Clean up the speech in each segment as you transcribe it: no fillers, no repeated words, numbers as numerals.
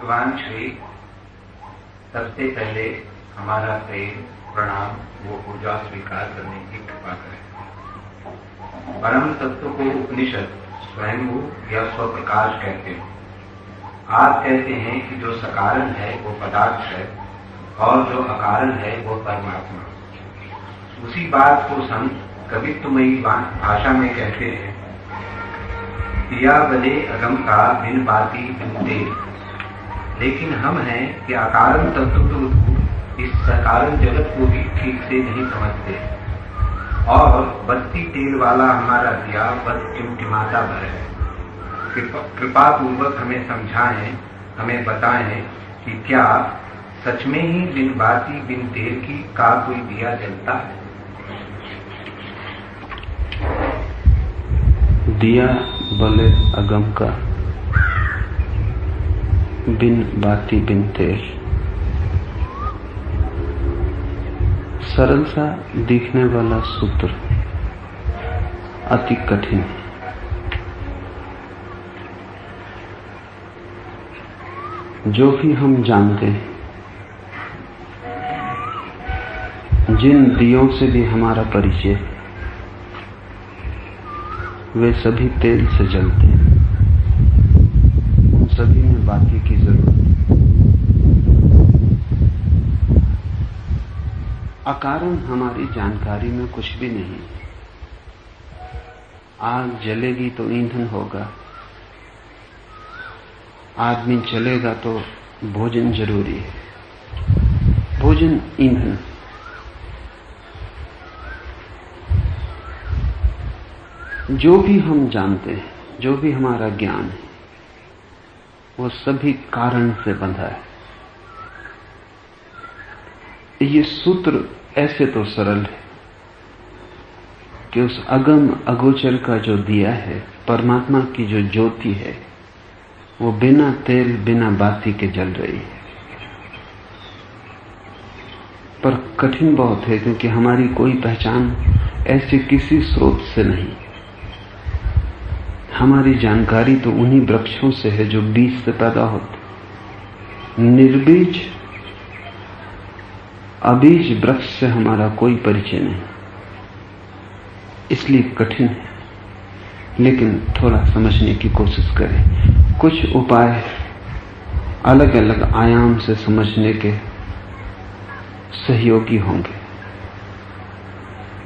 भगवान श्री सबसे पहले हमारा प्रेम प्रणाम वो पूजा स्वीकार करने की कृपा करें। परम तत्व को उपनिषद स्वयंभू या स्वप्रकाश कहते हैं। आप कहते हैं कि जो सकारण है वो पदार्थ है और जो अकारण है वो परमात्मा। उसी बात को संत कवित्वमयी भाषा में कहते हैं, दिया बले अगम का बिन बाती बिन दे। लेकिन हम हैं कि अकारण तत्व को इस सकारण जगत को भी ठीक से नहीं समझते और बत्ती तेल वाला हमारा दिया बस टिमटिमाता भर है। कृपा पूर्वक हमें समझाएं, हमें बताएं कि क्या सच में ही बिन बाती बिन तेल की का कोई दिया जलता है? दिया बले अगम का बिन बाती बिन तेल। सरल सा दिखने वाला सूत्र अति कठिन। जो भी हम जानते हैं, जिन दियों से भी हमारा परिचय, वे सभी तेल से जलते हैं। उन सभी में बाती की जरूरत है। अकारण हमारी जानकारी में कुछ भी नहीं। आग जलेगी तो ईंधन होगा, आदमी चलेगा तो भोजन जरूरी है। भोजन ईंधन। जो भी हम जानते हैं, जो भी हमारा ज्ञान है, वो सभी कारण से बंधा है। ये सूत्र ऐसे तो सरल है कि उस अगम अगोचर का जो दिया है, परमात्मा की जो ज्योति है, वो बिना तेल बिना बाती के जल रही है। पर कठिन बहुत है, क्योंकि हमारी कोई पहचान ऐसे किसी स्रोत से नहीं। हमारी जानकारी तो उन्हीं वृक्षों से है जो बीज से पैदा होते। निर्बीज अबीज वृक्ष से हमारा कोई परिचय नहीं, इसलिए कठिन है। लेकिन थोड़ा समझने की कोशिश करें। कुछ उपाय अलग अलग आयाम से समझने के सहयोगी होंगे।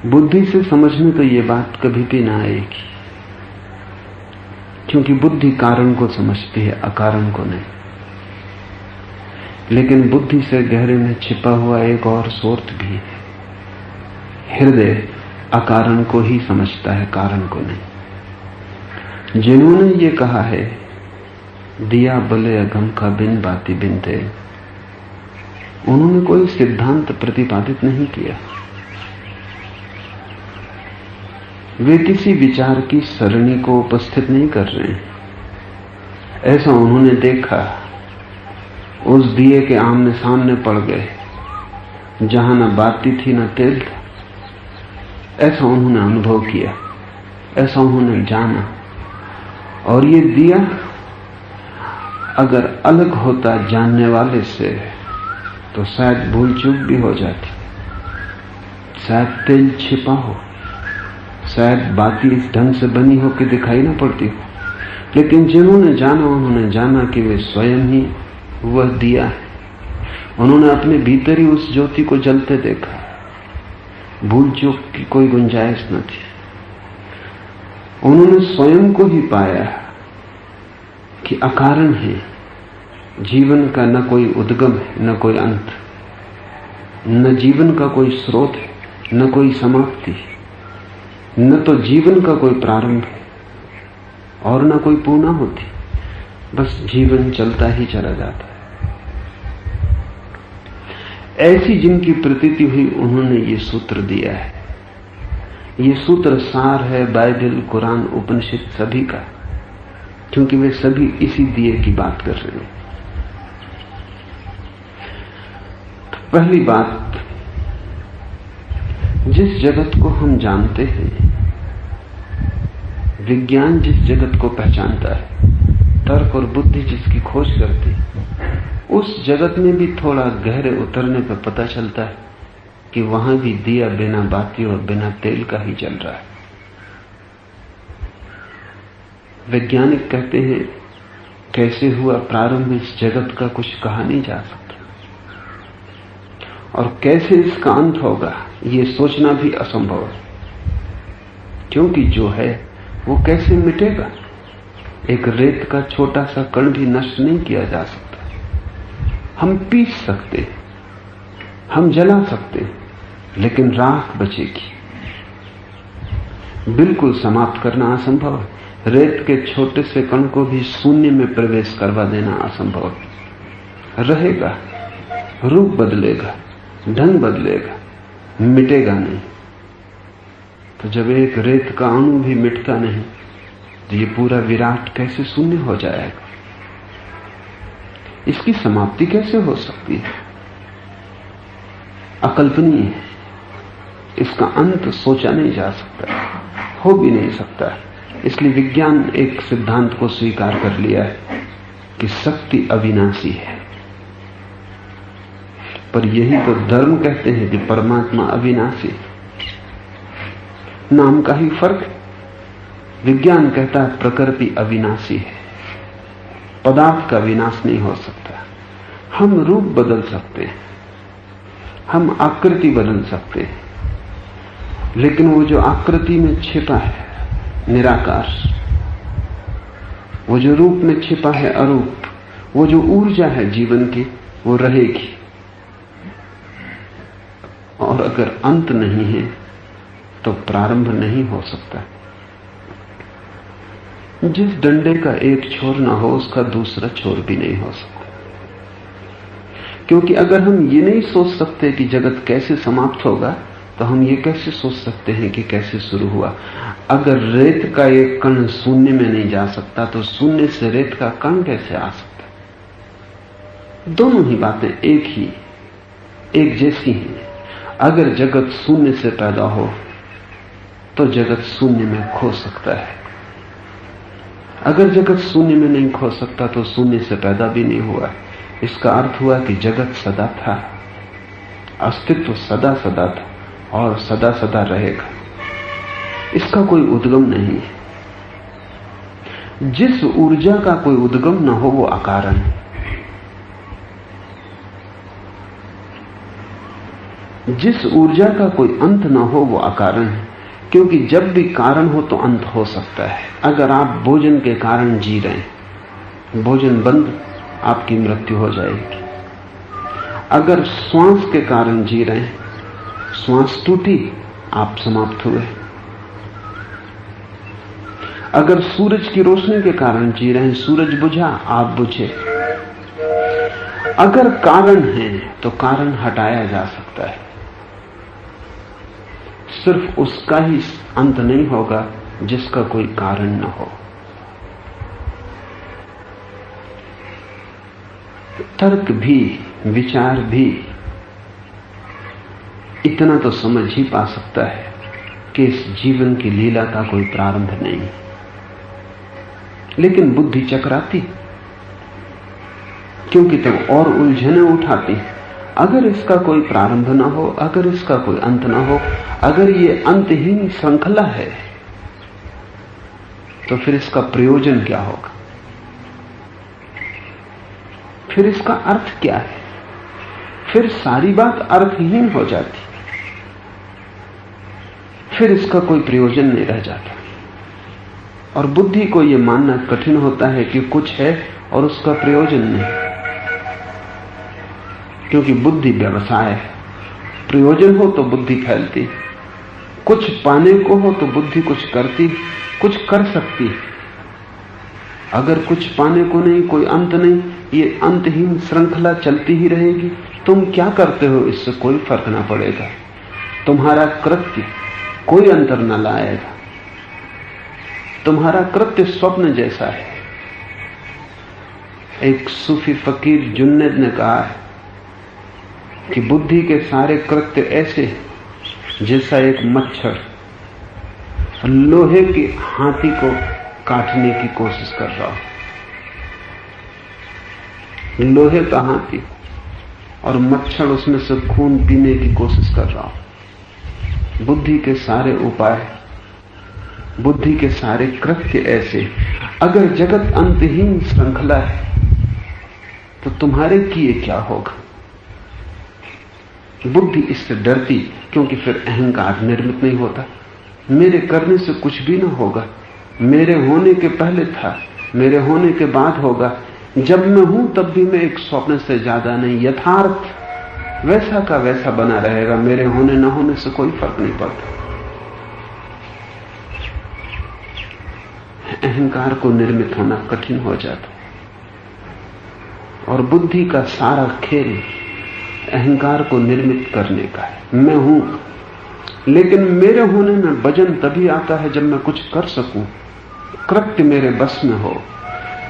बुद्धि से समझने तो ये बात कभी भी ना आएगी, क्योंकि बुद्धि कारण को समझती है, अकारण को नहीं। लेकिन बुद्धि से गहरे में छिपा हुआ एक और स्रोत भी है। हृदय अकारण को ही समझता है, कारण को नहीं। जिन्होंने ये कहा है दिया बले अगम का बिन बाती बिन तेल, उन्होंने कोई सिद्धांत प्रतिपादित नहीं किया। वे किसी विचार की सरणी को उपस्थित नहीं कर रहे हैं। ऐसा उन्होंने देखा, उस दिए के आमने सामने पड़ गए जहां न बाती थी न तेल था। ऐसा उन्होंने अनुभव किया, ऐसा उन्होंने जाना। और ये दिया अगर अलग होता जानने वाले से तो शायद भूल चूक भी हो जाती, शायद तेल छिपा हो, शायद बाती इस ढंग से बनी हो कि दिखाई ना पड़ती हो। लेकिन जिन्होंने जाना, उन्होंने जाना कि वे स्वयं ही वह दिया है। उन्होंने अपने भीतर ही उस ज्योति को जलते देखा। भूल चूक की कोई गुंजाइश न थी। उन्होंने स्वयं को ही पाया कि अकारण है। जीवन का न कोई उद्गम है, न कोई अंत, न जीवन का कोई स्रोत है, न कोई समाप्ति, न तो जीवन का कोई प्रारंभ है और न कोई पूर्णा होती। बस जीवन चलता ही चला जाता है। ऐसी जिनकी प्रतीति हुई, उन्होंने ये सूत्र दिया है। ये सूत्र सार है बाइबल, कुरान, उपनिषद सभी का, क्योंकि वे सभी इसी दिए की बात कर रहे हैं। तो पहली बात, जिस जगत को हम जानते हैं, विज्ञान जिस जगत को पहचानता है, तर्क और बुद्धि जिसकी खोज करती, उस जगत में भी थोड़ा गहरे उतरने पर पता चलता है कि वहां भी दिया बिना बाती और बिना तेल का ही जल रहा है। वैज्ञानिक कहते हैं कैसे हुआ प्रारंभ इस जगत का कुछ कहा नहीं जा सकता, और कैसे इसका अंत होगा ये सोचना भी असंभव है, क्योंकि जो है वो कैसे मिटेगा। एक रेत का छोटा सा कण भी नष्ट नहीं किया जा सकता। हम पीस सकते, हम जला सकते, लेकिन राख बचेगी। बिल्कुल समाप्त करना असंभव है। रेत के छोटे से कण को भी शून्य में प्रवेश करवा देना असंभव है। रहेगा, रूप बदलेगा, ढंग बदलेगा, मिटेगा नहीं। तो जब एक रेत का अणु भी मिटता नहीं तो ये पूरा विराट कैसे शून्य हो जाएगा? इसकी समाप्ति कैसे हो सकती है? अकल्पनीय है। इसका अंत सोचा नहीं जा सकता, हो भी नहीं सकता। इसलिए विज्ञान एक सिद्धांत को स्वीकार कर लिया है कि शक्ति अविनाशी है। पर यही तो धर्म कहते हैं कि परमात्मा अविनाशी, नाम का ही फर्क है। विज्ञान कहता है प्रकृति अविनाशी है, पदार्थ का विनाश नहीं हो सकता। हम रूप बदल सकते हैं, हम आकृति बदल सकते हैं, लेकिन वो जो आकृति में छिपा है निराकार, वो जो रूप में छिपा है अरूप, वो जो ऊर्जा है जीवन की वो रहेगी। और अगर अंत नहीं है तो प्रारंभ नहीं हो सकता। जिस डंडे का एक छोर ना हो उसका दूसरा छोर भी नहीं हो सकता। क्योंकि अगर हम ये नहीं सोच सकते कि जगत कैसे समाप्त होगा तो हम ये कैसे सोच सकते हैं कि कैसे शुरू हुआ। अगर रेत का एक कण शून्य में नहीं जा सकता तो शून्य से रेत का कण कैसे आ सकता? दोनों ही बातें एक जैसी हैं। अगर जगत शून्य से पैदा हो तो जगत शून्य में खो सकता है। अगर जगत शून्य में नहीं खो सकता तो शून्य से पैदा भी नहीं हुआ। इसका अर्थ हुआ कि जगत सदा था, अस्तित्व सदा सदा था और सदा सदा रहेगा। इसका कोई उद्गम नहीं है। जिस ऊर्जा का कोई उद्गम न हो वो अकारण है। जिस ऊर्जा का कोई अंत न हो वो अकारण है, क्योंकि जब भी कारण हो तो अंत हो सकता है। अगर आप भोजन के कारण जी रहे हैं, भोजन बंद, आपकी मृत्यु हो जाएगी। अगर श्वास के कारण जी रहे हैं, श्वास टूटी, आप समाप्त हुए। अगर सूरज की रोशनी के कारण जी रहे हैं, सूरज बुझा, आप बुझे। अगर कारण है तो कारण हटाया जा सकता है। सिर्फ उसका ही अंत नहीं होगा जिसका कोई कारण न हो। तर्क भी, विचार भी इतना तो समझ ही पा सकता है कि इस जीवन की लीला का कोई प्रारंभ नहीं। लेकिन बुद्धि चकराती, क्योंकि तब और उलझने उठाती। अगर इसका कोई प्रारंभ ना हो, अगर इसका कोई अंत ना हो, अगर ये अंतहीन श्रृंखला है तो फिर इसका प्रयोजन क्या होगा? फिर इसका अर्थ क्या है? फिर सारी बात अर्थहीन हो जाती, फिर इसका कोई प्रयोजन नहीं रह जाता। और बुद्धि को यह मानना कठिन होता है कि कुछ है और उसका प्रयोजन नहीं, क्योंकि बुद्धि व्यवसाय है। प्रयोजन हो तो बुद्धि फैलती, कुछ पाने को हो तो बुद्धि कुछ करती, कुछ कर सकती। अगर कुछ पाने को नहीं, कोई अंत नहीं, ये अंतहीन श्रृंखला चलती ही रहेगी। तुम क्या करते हो इससे कोई फर्क ना पड़ेगा। तुम्हारा कृत्य कोई अंतर न लाएगा। तुम्हारा कृत्य स्वप्न जैसा है। एक सूफी फकीर जुन्नद ने कहा है कि बुद्धि के सारे कृत्य ऐसे जैसा एक मच्छर लोहे के हाथी को काटने की कोशिश कर रहा हो। लोहे का हाथी और मच्छर उसमें से खून पीने की कोशिश कर रहा हो। बुद्धि के सारे उपाय, बुद्धि के सारे कृत्य ऐसे। अगर जगत अंतहीन श्रृंखला है तो तुम्हारे किए क्या होगा? बुद्धि इससे डरती, क्योंकि फिर अहंकार निर्मित नहीं होता। मेरे करने से कुछ भी ना होगा, मेरे होने के पहले था, मेरे होने के बाद होगा, जब मैं हूं तब भी मैं एक स्वप्न से ज्यादा नहीं, यथार्थ वैसा का वैसा बना रहेगा, मेरे होने न होने से कोई फर्क नहीं पड़ता। अहंकार को निर्मित होना कठिन हो जाता, और बुद्धि का सारा खेल अहंकार को निर्मित करने का है। मैं हूं, लेकिन मेरे होने में वजन तभी आता है जब मैं कुछ कर सकूं, कृत्य मेरे बस में हो।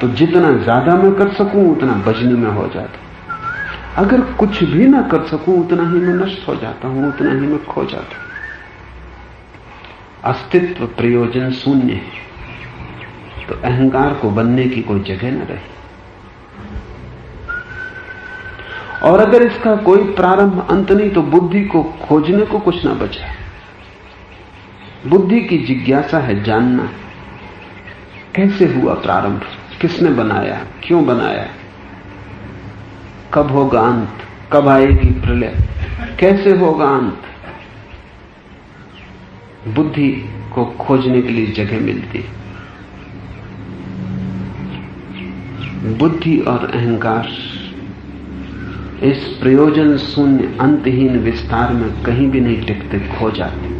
तो जितना ज्यादा मैं कर सकूं उतना वजनी में हो जाता। अगर कुछ भी ना कर सकूं उतना ही मैं नष्ट हो जाता हूं, उतना ही मैं खो जाता हूं। अस्तित्व प्रयोजन शून्य है, तो अहंकार को बनने की कोई जगह न रही। और अगर इसका कोई प्रारंभ अंत नहीं तो बुद्धि को खोजने को कुछ ना बचा। बुद्धि की जिज्ञासा है जानना कैसे हुआ प्रारंभ, किसने बनाया, क्यों बनाया, कब होगा अंत, कब आएगी प्रलय, कैसे होगा अंत। बुद्धि को खोजने के लिए जगह मिलती। बुद्धि और अहंकार इस प्रयोजन शून्य अंतहीन विस्तार में कहीं भी नहीं टिकते, खो जाते।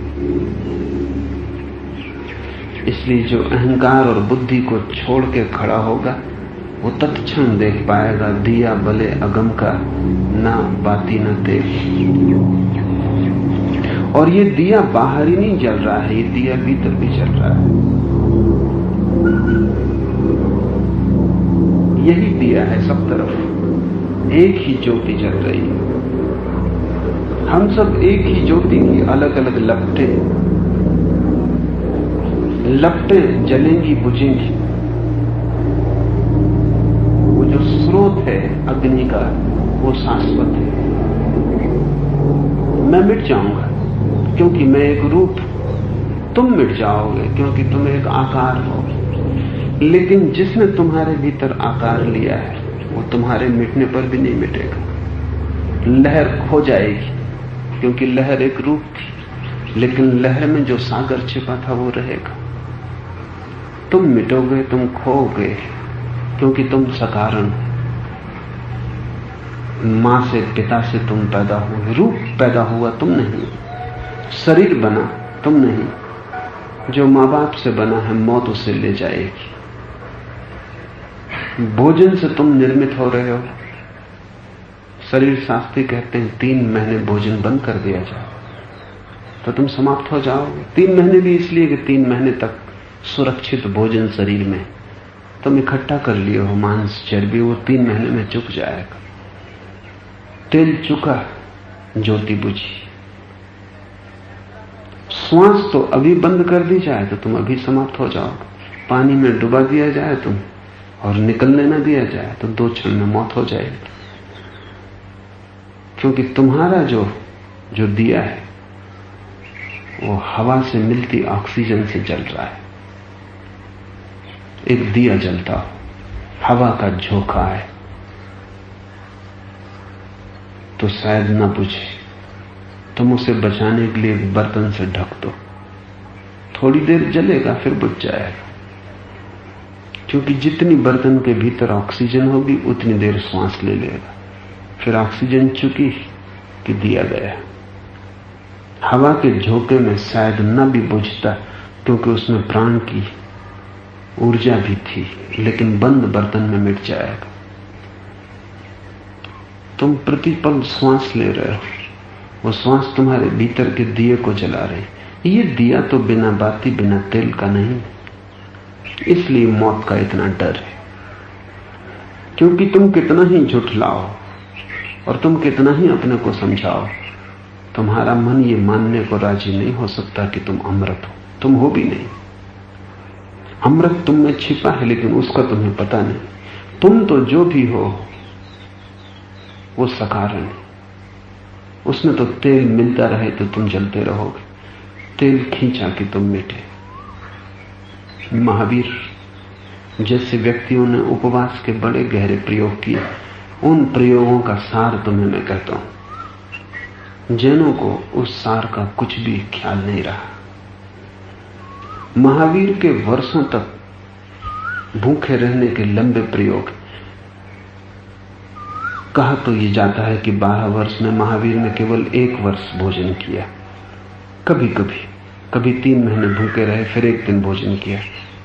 इसलिए जो अहंकार और बुद्धि को छोड़ के खड़ा होगा वो तत्क्षण देख पाएगा, दिया बले अगम का, ना बाती न तेल। और ये दिया बाहर ही नहीं जल रहा है, ये दिया भीतर भी जल रहा है। यही दिया है सब तरफ, एक ही ज्योति जल रही है। हम सब एक ही ज्योति की अलग अलग लपटें जलेंगी, बुझेंगी। वो जो स्रोत है अग्नि का वो शाश्वत है। मैं मिट जाऊंगा क्योंकि मैं एक रूप, तुम मिट जाओगे क्योंकि तुम एक आकार हो। लेकिन जिसने तुम्हारे भीतर आकार लिया है वो तुम्हारे मिटने पर भी नहीं मिटेगा। लहर खो जाएगी क्योंकि लहर एक रूप थी, लेकिन लहर में जो सागर छिपा था वो रहेगा। तुम मिटोगे, तुम खोओगे क्योंकि तुम सकारण हो। मां से, पिता से तुम पैदा हुए, रूप पैदा हुआ तुम नहीं, शरीर बना तुम नहीं। जो मां बाप से बना है मौत उसे ले जाएगी। भोजन से तुम निर्मित हो रहे हो। शरीर शास्त्री कहते हैं 3 महीने भोजन बंद कर दिया जाए तो तुम समाप्त हो जाओगे। 3 महीने भी इसलिए कि 3 महीने तक सुरक्षित भोजन शरीर में तुम इकट्ठा कर लिए हो, मांस चर्बी, वो 3 महीने में चुक जाएगा। तेल चुका, ज्योति बुझी। श्वास तो अभी बंद कर दी जाए तो तुम अभी समाप्त हो जाओगे। पानी में डुबा दिया जाए तुम और निकलने न दिया जाए तो 2 क्षण में मौत हो जाएगी। क्योंकि तुम्हारा जो दिया है वो हवा से मिलती ऑक्सीजन से जल रहा है। एक दिया जलता हो, हवा का झोंका है तो शायद न बुझे। तुम उसे बचाने के लिए एक बर्तन से ढक दो, थोड़ी देर जलेगा फिर बुझ जाएगा। क्योंकि जितनी बर्तन के भीतर ऑक्सीजन होगी उतनी देर श्वास ले लेगा, फिर ऑक्सीजन चुकी कि दिया गया। हवा के झोंके में शायद न भी बुझता क्योंकि उसमें प्राण की ऊर्जा भी थी, लेकिन बंद बर्तन में मिट जाएगा। तुम प्रतिपल श्वास ले रहे हो, वो श्वास तुम्हारे भीतर के दिए को जला रही। ये दिया तो बिना बाती बिना तेल का नहीं, इसलिए मौत का इतना डर है। क्योंकि तुम कितना ही झुठलाओ और तुम कितना ही अपने को समझाओ, तुम्हारा मन ये मानने को राजी नहीं हो सकता कि तुम अमृत हो। तुम हो भी नहीं। अमृत तुम में छिपा है लेकिन उसका तुम्हें पता नहीं। तुम तो जो भी हो वो सकारण है। उसमें तो तेल मिलता रहे तो तुम जलते रहोगे, तेल खींचा कि तुम मिटे। महावीर जैसे व्यक्तियों ने उपवास के बड़े गहरे प्रयोग किए, उन प्रयोगों का सार तुम्हें मैं कहता हूं। जैनों को उस सार का कुछ भी ख्याल नहीं रहा। महावीर के वर्षों तक भूखे रहने के लंबे प्रयोग। कहा तो ये जाता है कि 12 वर्ष में महावीर ने केवल 1 वर्ष भोजन किया। कभी 3 महीने भूखे रहे, फिर 1 दिन भोजन किया।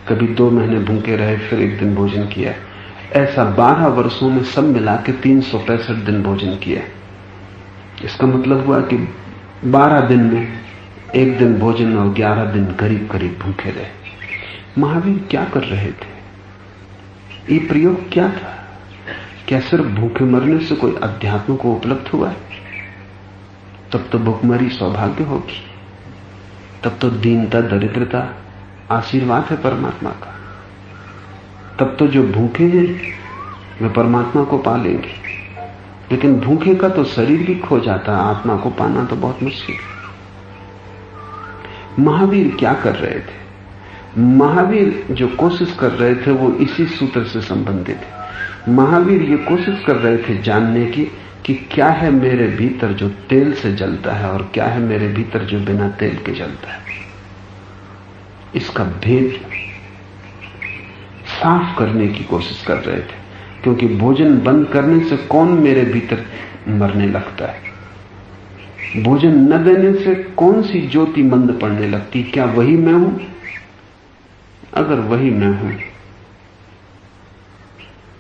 कभी 2 महीने भूखे रहे, फिर 1 दिन भोजन किया। ऐसा 12 वर्षों में सब मिला के 365 दिन भोजन किया। इसका मतलब हुआ कि 12 दिन में 1 दिन भोजन और 11 दिन करीब करीब भूखे रहे। महावीर क्या कर रहे थे? ये प्रयोग क्या था? क्या सिर्फ भूखे मरने से कोई अध्यात्म को उपलब्ध हुआ है? तब तो भूखमरी सौभाग्य होगी, तब तो दीनता दरिद्रता आशीर्वाद है परमात्मा का। तब तो जो भूखे हैं वे परमात्मा को पा लेंगे। लेकिन भूखे का तो शरीर भी खो जाता है, आत्मा को पाना तो बहुत मुश्किल है। महावीर क्या कर रहे थे? महावीर जो कोशिश कर रहे थे वो इसी सूत्र से संबंधित है। महावीर ये कोशिश कर रहे थे जानने की कि क्या है मेरे भीतर जो तेल से जलता है और क्या है मेरे भीतर जो बिना तेल के जलता है। इसका भेद साफ करने की कोशिश कर रहे थे, क्योंकि भोजन बंद करने से कौन मेरे भीतर मरने लगता है? भोजन न देने से कौन सी ज्योति मंद पड़ने लगती? क्या वही मैं हूं? अगर वही मैं हूं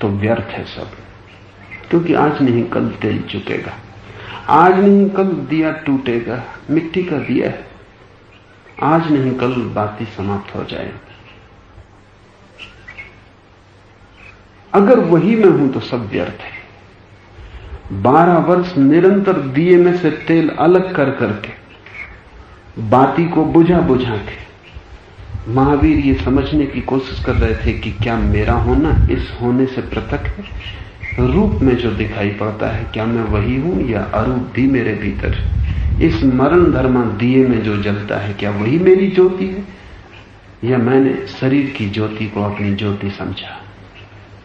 तो व्यर्थ है सब, क्योंकि आज नहीं कल तेल चुकेगा, आज नहीं कल दिया टूटेगा। मिट्टी का दिया है, आज नहीं कल बाती समाप्त हो जाएगी। अगर वही मैं हूं तो सब व्यर्थ है। 12 वर्ष निरंतर दिए में से तेल अलग कर करके, बाती को बुझा बुझा के महावीर ये समझने की कोशिश कर रहे थे कि क्या मेरा होना इस होने से पृथक है? रूप में जो दिखाई पड़ता है क्या मैं वही हूं या अरूप भी मेरे भीतर है? इस मरण धर्मा दिए में जो जलता है क्या वही मेरी ज्योति है, या मैंने शरीर की ज्योति को अपनी ज्योति समझा?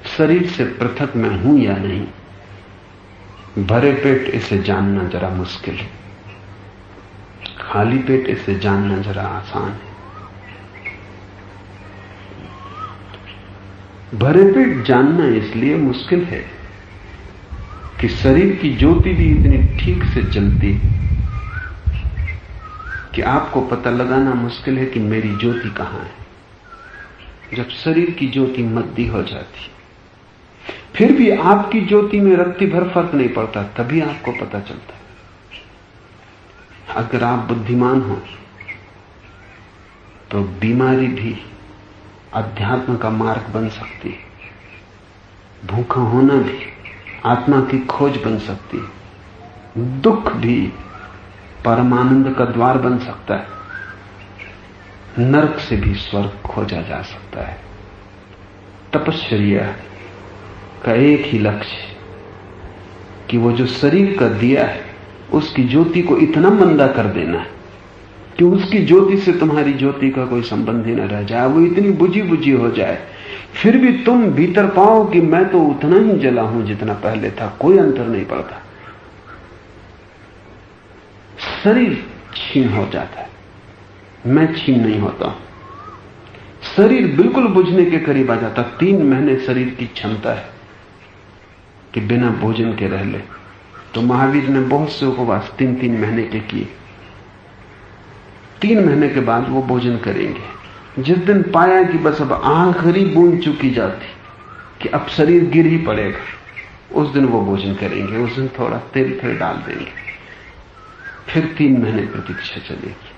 शरीर से पृथक मैं हूं या नहीं? भरे पेट इसे जानना जरा मुश्किल है, खाली पेट इसे जानना जरा आसान है। भरे पेट जानना इसलिए मुश्किल है कि शरीर की ज्योति भी इतनी ठीक से जलती है कि आपको पता लगाना मुश्किल है कि मेरी ज्योति कहां है। जब शरीर की ज्योति मद्दी हो जाती, फिर भी आपकी ज्योति में रत्ती भर फर्क नहीं पड़ता, तभी आपको पता चलता है। अगर आप बुद्धिमान हो तो बीमारी भी अध्यात्म का मार्ग बन सकती है, भूखा होना भी आत्मा की खोज बन सकती है, दुख भी परमानंद का द्वार बन सकता है, नरक से भी स्वर्ग खोजा जा सकता है। तपश्चर्या का एक ही लक्ष्य कि वो जो शरीर का दिया है उसकी ज्योति को इतना मंदा कर देना है कि उसकी ज्योति से तुम्हारी ज्योति का कोई संबंध ही न रह जाए, वो इतनी बुझी बुझी हो जाए, फिर भी तुम भीतर पाओ कि मैं तो उतना ही जला हूं जितना पहले था, कोई अंतर नहीं पड़ता। शरीर छीन हो जाता है, मैं छीन नहीं होता। शरीर बिल्कुल बुझने के करीब आ जाता। 3 महीने शरीर की क्षमता है कि बिना भोजन के रह ले, तो महावीर ने बहुत से उपवास 3-3 महीने के किए। 3 महीने के बाद वो भोजन करेंगे। जिस दिन पाया कि बस अब आखिरी बूंद चुकी जाती कि अब शरीर गिर ही पड़ेगा, उस दिन वो भोजन करेंगे। उस दिन थोड़ा तेल फिर डाल देंगे, फिर 3 महीने प्रतीक्षा चलेगी।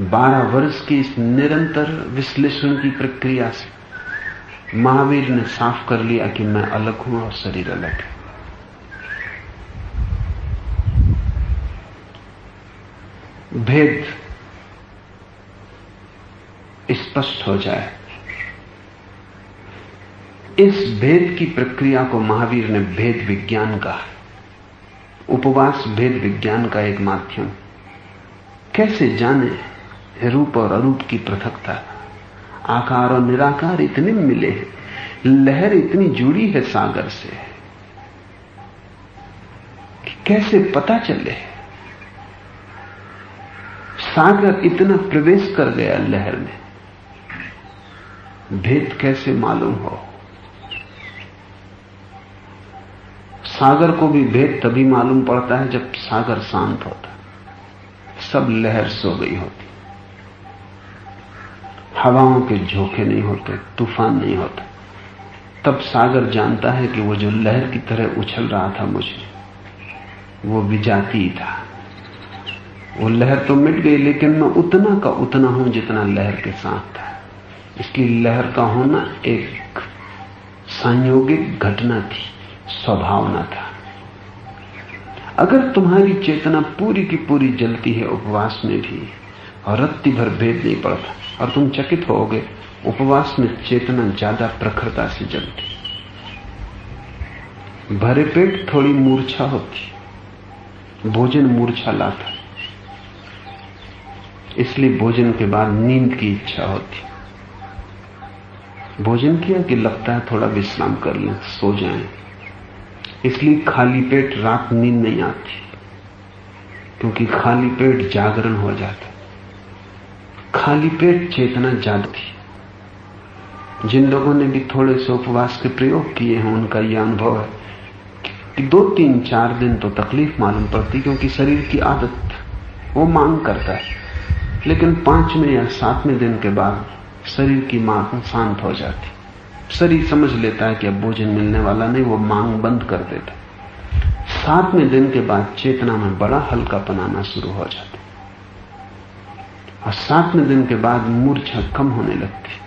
12 वर्ष की इस निरंतर विश्लेषण की प्रक्रिया से महावीर ने साफ कर लिया कि मैं अलग हूं और शरीर अलग है। भेद स्पष्ट हो जाए इस भेद की प्रक्रिया को महावीर ने भेद विज्ञान कहा। उपवास भेद विज्ञान का एक माध्यम। कैसे जाने रूप और अरूप की पृथकता, आकार और निराकार इतने मिले हैं, लहर इतनी जुड़ी है सागर से कि कैसे पता चले। सागर इतना प्रवेश कर गया लहर में, भेद कैसे मालूम हो। सागर को भी भेद तभी मालूम पड़ता है जब सागर शांत होता, सब लहर सो गई होती, हवाओं के झोंके नहीं होते, तूफान नहीं होता, तब सागर जानता है कि वो जो लहर की तरह उछल रहा था मुझे, वो विजाती था। वो लहर तो मिट गई, लेकिन मैं उतना का उतना हूं जितना लहर के साथ था। इसलिए लहर का होना एक संयोगिक घटना थी, स्वभावना था। अगर तुम्हारी चेतना पूरी की पूरी जलती है उपवास में भी, और रत्ती भर भेद नहीं पड़ता, और तुम चकित होगे उपवास में चेतना ज्यादा प्रखरता से जलती। भरे पेट थोड़ी मूर्छा होती, भोजन मूर्छा लाता, इसलिए भोजन के बाद नींद की इच्छा होती। भोजन किया कि लगता है थोड़ा विश्राम कर लें, सो जाएं। इसलिए खाली पेट रात नींद नहीं आती, क्योंकि खाली पेट जागरण हो जाता, खाली पेट चेतना जागती। जिन लोगों ने भी थोड़े से उपवास के प्रयोग किए हैं उनका यह अनुभव है कि 2, 3, 4 दिन तो तकलीफ मालूम पड़ती, क्योंकि शरीर की आदत वो मांग करता है, लेकिन 5वें या 7वें दिन के बाद शरीर की मांग शांत हो जाती। शरीर समझ लेता है कि अब भोजन मिलने वाला नहीं, वो मांग बंद कर देता। 7वें दिन के बाद चेतना में बड़ा हल्कापन आना शुरू हो जाता, और 7वें दिन के बाद मूर्छा कम होने लगती।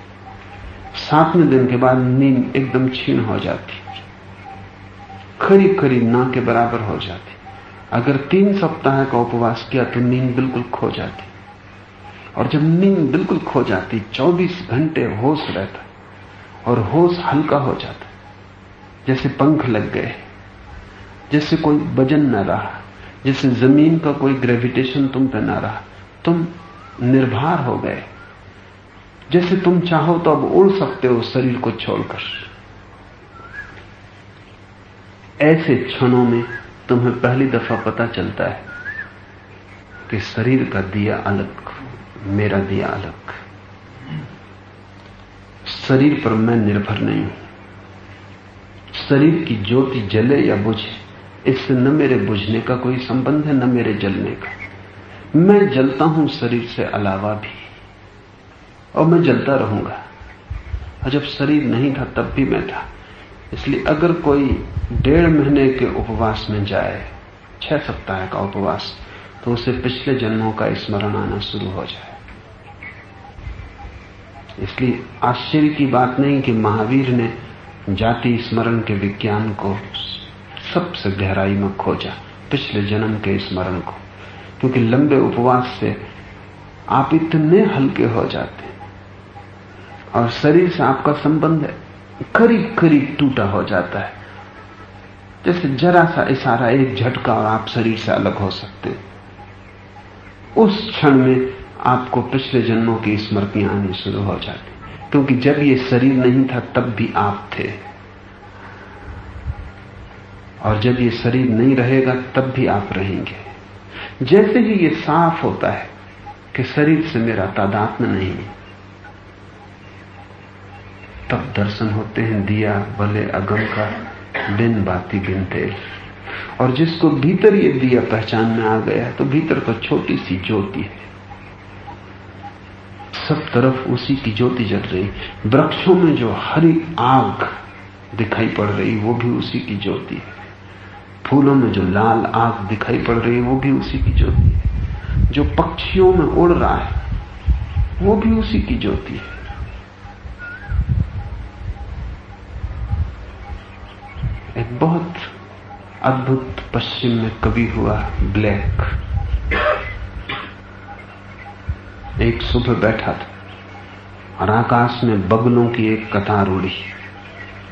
7वें दिन के बाद नींद एकदम क्षीण हो जाती, करीब करीब ना के बराबर हो जाती। अगर 3 सप्ताह का उपवास किया तो नींद बिल्कुल खो जाती, और जब नींद बिल्कुल खो जाती 24 घंटे होश रहता, और होश हल्का हो जाता, जैसे पंख लग गए, जैसे कोई वजन न रहा, जैसे जमीन का कोई ग्रेविटेशन तुम पे न रहा, तुम निर्भर हो गए, जैसे तुम चाहो तो अब उड़ सकते हो शरीर को छोड़कर। ऐसे क्षणों में तुम्हें पहली दफा पता चलता है कि शरीर का दिया अलग, मेरा दिया अलग। शरीर पर मैं निर्भर नहीं हूं। शरीर की ज्योति जले या बुझे, इससे न मेरे बुझने का कोई संबंध है, न मेरे जलने का। मैं जलता हूं शरीर से अलावा भी, और मैं जलता रहूंगा। और जब शरीर नहीं था तब भी मैं था। इसलिए अगर कोई 1.5 महीने के उपवास में जाए, 6 सप्ताह का उपवास, तो उसे पिछले जन्मों का स्मरण आना शुरू हो जाए। इसलिए आश्चर्य की बात नहीं कि महावीर ने जाति स्मरण के विज्ञान को सबसे गहराई में खोजा, पिछले जन्म के स्मरण को, क्योंकि लंबे उपवास से आप इतने हल्के हो जाते हैं और शरीर से आपका संबंध करीब करीब टूटा हो जाता है। जैसे जरा सा इशारा, एक झटका और आप शरीर से अलग हो सकते हैं। उस क्षण में आपको पिछले जन्मों की स्मृतियां आनी शुरू हो जाती, क्योंकि जब ये शरीर नहीं था तब भी आप थे, और जब ये शरीर नहीं रहेगा तब भी आप रहेंगे। जैसे ही ये साफ होता है कि शरीर से मेरा तादात्म्य नहीं है, तब दर्शन होते हैं दिया भले अगम का, बिन बाती बिन तेल। और जिसको भीतर ये दिया पहचान में आ गया, तो भीतर तो छोटी सी ज्योति है, सब तरफ उसी की ज्योति जल रही। वृक्षों में जो हरी आग दिखाई पड़ रही वो भी उसी की ज्योति है, फूलों में जो लाल आग दिखाई पड़ रही है वो भी उसी की ज्योति है, जो पक्षियों में उड़ रहा है वो भी उसी की ज्योति है। एक बहुत अद्भुत पश्चिम में कवि हुआ ब्लैक, एक सुबह बैठा था और आकाश में बगलों की एक कतार उड़ी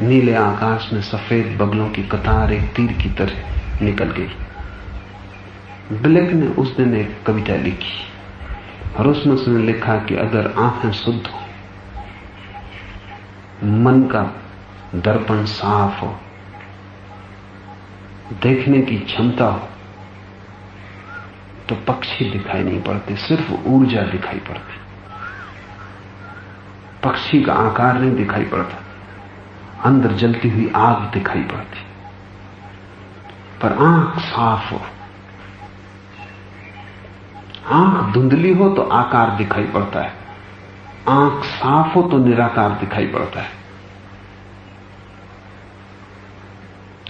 नीले आकाश में सफेद बगलों की कतार एक तीर की तरह निकल गई। ब्लेक ने उस दिन एक कविता लिखी और उसमें उसने लिखा कि अगर आंखें शुद्ध हो, मन का दर्पण साफ हो, देखने की क्षमता हो, तो पक्षी दिखाई नहीं पड़ते, सिर्फ ऊर्जा दिखाई पड़ती। पक्षी का आकार नहीं दिखाई पड़ता, अंदर जलती हुई आग दिखाई पड़ती। पर आंख साफ हो, आंख धुंधली हो तो आकार दिखाई पड़ता है, आंख साफ हो तो निराकार दिखाई पड़ता है।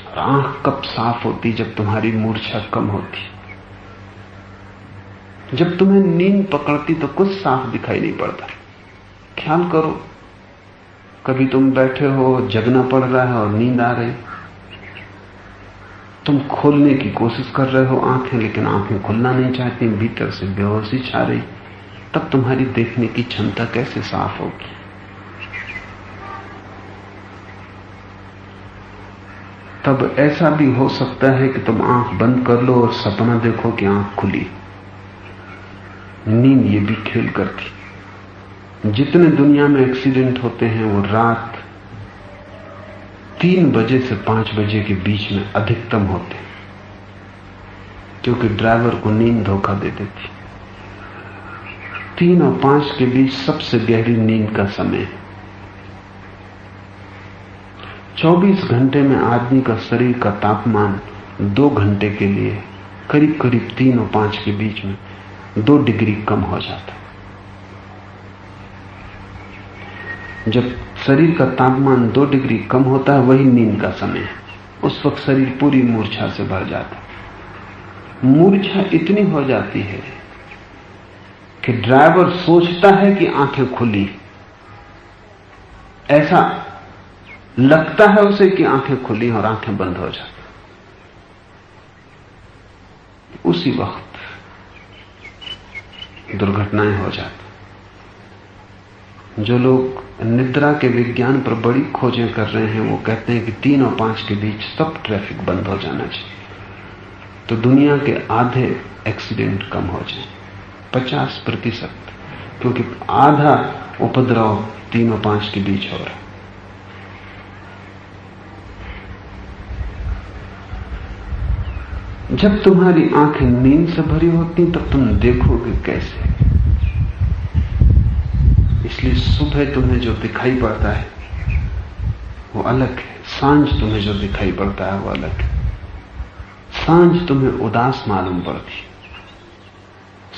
और आंख कब साफ होती? जब तुम्हारी मूर्छा कम होती। जब तुम्हें नींद पकड़ती तो कुछ साफ दिखाई नहीं पड़ता। ख्याल करो, कभी तुम बैठे हो, जगना पड़ रहा है और नींद आ रही, तुम खोलने की कोशिश कर रहे हो आंखें, लेकिन आंखें खुलना नहीं चाहती, भीतर से बेहोशी छा रही, तब तुम्हारी देखने की क्षमता कैसे साफ होगी? तब ऐसा भी हो सकता है कि तुम आंख बंद कर लो और सपना देखो कि आंख खुली। नींद ये भी खेल करती। जितने दुनिया में एक्सीडेंट होते हैं वो रात 3 बजे से 5 बजे के बीच में अधिकतम होते हैं, क्योंकि ड्राइवर को नींद धोखा दे देती। 3 और 5 के बीच सबसे गहरी नींद का समय है। 24 घंटे में आदमी का शरीर का तापमान 2 घंटे के लिए करीब करीब 3 और 5 के बीच में 2 डिग्री कम हो जाता है। जब शरीर का तापमान 2 डिग्री कम होता है वही नींद का समय है। उस वक्त शरीर पूरी मूर्छा से भर जाता है। मूर्छा इतनी हो जाती है कि ड्राइवर सोचता है कि आंखें खुली, ऐसा लगता है उसे कि आंखें खुली और आंखें बंद हो जाती। उसी वक्त दुर्घटनाएं हो जाती। जो लोग निद्रा के विज्ञान पर बड़ी खोजें कर रहे हैं वो कहते हैं कि 3 और 5 के बीच सब ट्रैफिक बंद हो जाना चाहिए, तो दुनिया के आधे एक्सीडेंट कम हो जाए, 50%, क्योंकि आधा उपद्रव 3 और 5 के बीच हो रहा है। जब तुम्हारी आंखें नींद से भरी होती तब तुम देखोगे कैसे। इसलिए सुबह तुम्हें जो दिखाई पड़ता है वो अलग है, सांझ तुम्हें जो दिखाई पड़ता है वो अलग है। सांझ तुम्हें उदास मालूम पड़ती,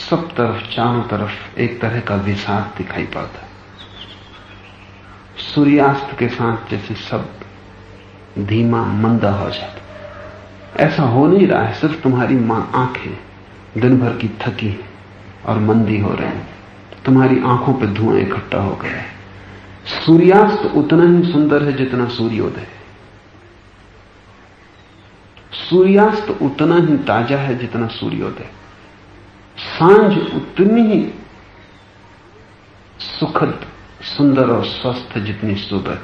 सब तरफ चारों तरफ एक तरह का विषाद दिखाई पड़ता है। सूर्यास्त के साथ जैसे सब धीमा मंदा हो जाता। ऐसा हो नहीं रहा है, सिर्फ तुम्हारी आंखें दिन भर की थकी और मंदी हो रही, तुम्हारी आंखों पे धुआं इकट्ठा हो गया है। सूर्यास्त उतना ही सुंदर है जितना सूर्योदय, सूर्यास्त उतना ही ताजा है जितना सूर्योदय, सांझ उतनी ही सुखद, सुंदर और स्वस्थ जितनी सुबह।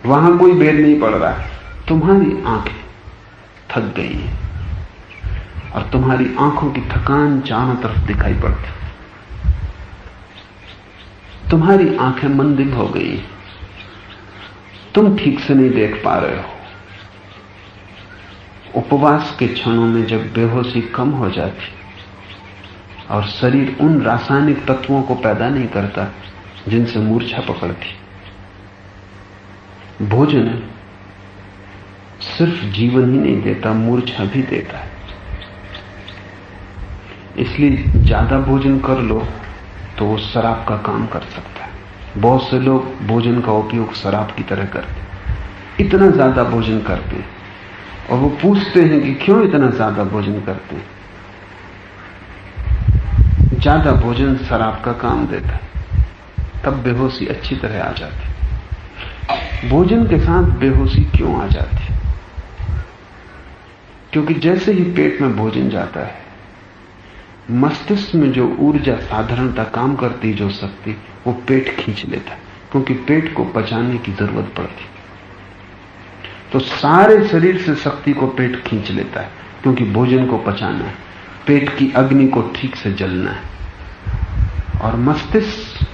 वहां कोई भेद नहीं पड़ रहा है। तुम्हारी आंखें थक गई हैं और तुम्हारी आंखों की थकान चारों तरफ दिखाई पड़ती। तुम्हारी आंखें मंदिर हो गई, तुम ठीक से नहीं देख पा रहे हो। उपवास के क्षणों में जब बेहोशी कम हो जाती और शरीर उन रासायनिक तत्वों को पैदा नहीं करता जिनसे मूर्छा पकड़ती, भोजन सिर्फ जीवन ही नहीं देता, मूर्छा भी देता है। इसलिए ज्यादा भोजन कर लो तो वो शराब का काम कर सकता है। बहुत से लोग भोजन का उपयोग शराब की तरह करते, इतना ज्यादा भोजन करते हैं और वो पूछते हैं कि क्यों इतना ज्यादा भोजन करते हैं। ज्यादा भोजन शराब का काम देता है, तब बेहोशी अच्छी तरह आ जाती। भोजन के साथ बेहोशी क्यों आ जाती? क्योंकि जैसे ही पेट में भोजन जाता है, मस्तिष्क में जो ऊर्जा साधारणता काम करती, जो शक्ति, वो पेट खींच लेता है। क्योंकि पेट को पचाने की जरूरत पड़ती। तो सारे शरीर से शक्ति को पेट खींच लेता है, क्योंकि भोजन को पचाना है, पेट की अग्नि को ठीक से जलना है। और मस्तिष्क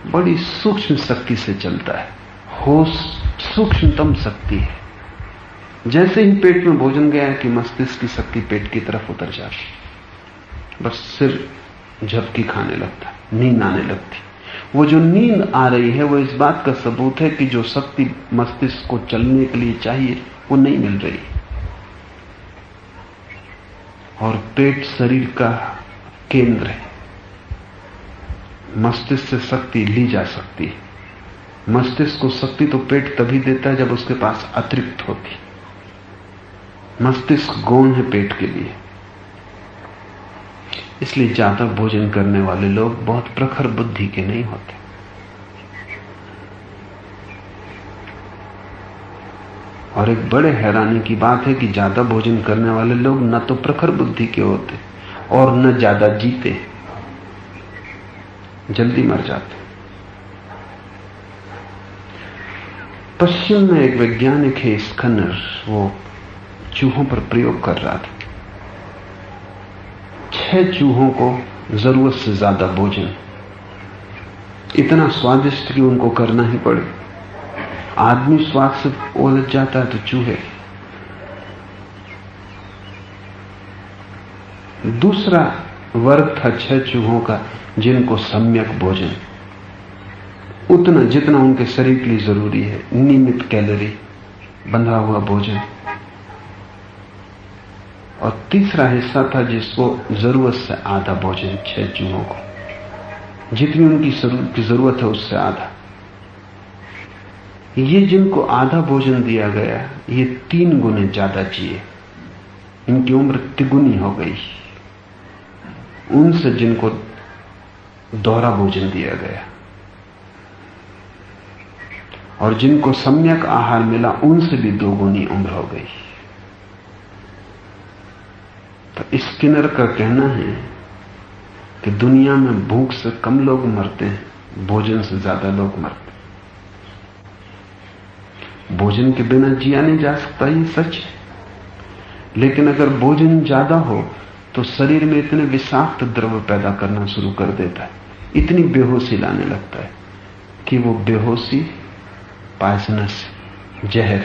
बड़ी सूक्ष्म शक्ति से चलता है, होश सूक्ष्मतम शक्ति है। जैसे ही पेट में भोजन गया कि मस्तिष्क की शक्ति पेट की तरफ उतर जाती, बस सिर झपकी खाने लगता, नींद आने लगती। वो जो नींद आ रही है वो इस बात का सबूत है कि जो शक्ति मस्तिष्क को चलने के लिए चाहिए वो नहीं मिल रही। और पेट शरीर का केंद्र है, मस्तिष्क से शक्ति ली जा सकती है। मस्तिष्क को शक्ति तो पेट तभी देता है जब उसके पास अतिरिक्त होती। मस्तिष्क गौण है पेट के लिए। इसलिए ज्यादा भोजन करने वाले लोग बहुत प्रखर बुद्धि के नहीं होते। और एक बड़े हैरानी की बात है कि ज्यादा भोजन करने वाले लोग न तो प्रखर बुद्धि के होते और न ज्यादा जीते, जल्दी मर जाते। पश्चिम में एक वैज्ञानिक है स्कनर, वो चूहों पर प्रयोग कर रहा था। 6 चूहों को जरूरत से ज्यादा भोजन, इतना स्वादिष्ट कि उनको करना ही पड़े। आदमी स्वाद से उलझ जाता है तो चूहे। दूसरा वर्ग था 6 चूहों का जिनको सम्यक भोजन, उतना जितना उनके शरीर के लिए जरूरी है, नियमित कैलोरी बंधा हुआ भोजन। और तीसरा हिस्सा था जिसको जरूरत से आधा भोजन, 6 चूहों को जितनी उनकी की जरूरत है उससे आधा। ये जिनको आधा भोजन दिया गया ये 3 गुने ज्यादा जिए, इनकी उम्र तिगुनी हो गई उनसे जिनको दोहरा भोजन दिया गया। और जिनको सम्यक आहार मिला उनसे भी 2 गुनी उम्र हो गई। तो स्किनर का कहना है कि दुनिया में भूख से कम लोग मरते हैं, भोजन से ज्यादा लोग मरते हैं। भोजन के बिना जिया नहीं जा सकता, ये सच है। लेकिन अगर भोजन ज्यादा हो तो शरीर में इतने विषाक्त द्रव्य पैदा करना शुरू कर देता है, इतनी बेहोशी लाने लगता है कि वो बेहोशी पॉइजनस, जहर,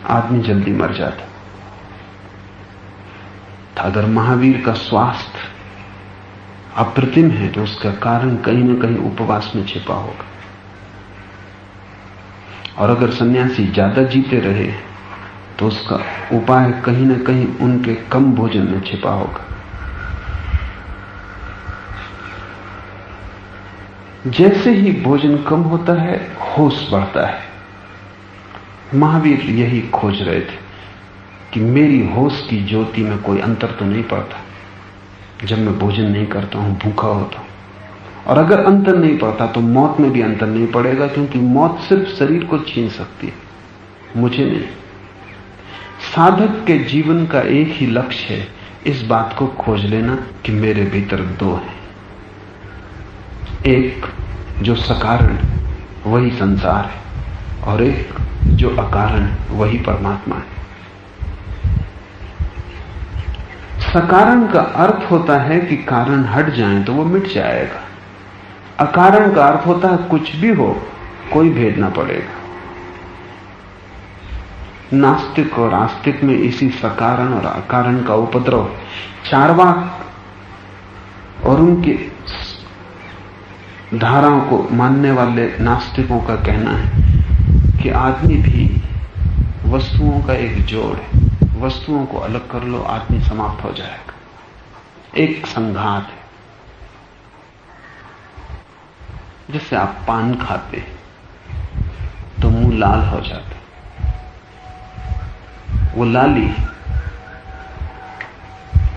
आदमी जल्दी मर जाता। अगर महावीर का स्वास्थ्य अप्रतिम है तो उसका कारण कहीं ना कहीं उपवास में छिपा होगा। और अगर सन्यासी ज्यादा जीते रहे तो उसका उपाय कहीं ना कहीं उनके कम भोजन में छिपा होगा। जैसे ही भोजन कम होता है होश बढ़ता है। महावीर यही खोज रहे थे कि मेरी होश की ज्योति में कोई अंतर तो नहीं पड़ता जब मैं भोजन नहीं करता हूं, भूखा होता हूं। और अगर अंतर नहीं पड़ता तो मौत में भी अंतर नहीं पड़ेगा, क्योंकि मौत सिर्फ शरीर को छीन सकती है, मुझे नहीं। साधक के जीवन का एक ही लक्ष्य है, इस बात को खोज लेना कि मेरे भीतर 2 हैं। एक जो सकारण वही संसार है, और एक जो अकारण वही परमात्मा है। सकारण का अर्थ होता है कि कारण हट जाए तो वो मिट जाएगा। अकारण का अर्थ होता है कुछ भी हो कोई भेद ना पड़ेगा। नास्तिक और आस्तिक में इसी सकारण और अकारण का उपद्रव। चार्वाक और उनके धाराओं को मानने वाले नास्तिकों का कहना है कि आदमी भी वस्तुओं का एक जोड़ है, वस्तुओं को अलग कर लो आदमी समाप्त हो जाएगा। एक संघात है। जैसे आप पान खाते तो मुंह लाल हो जाता, वो लाली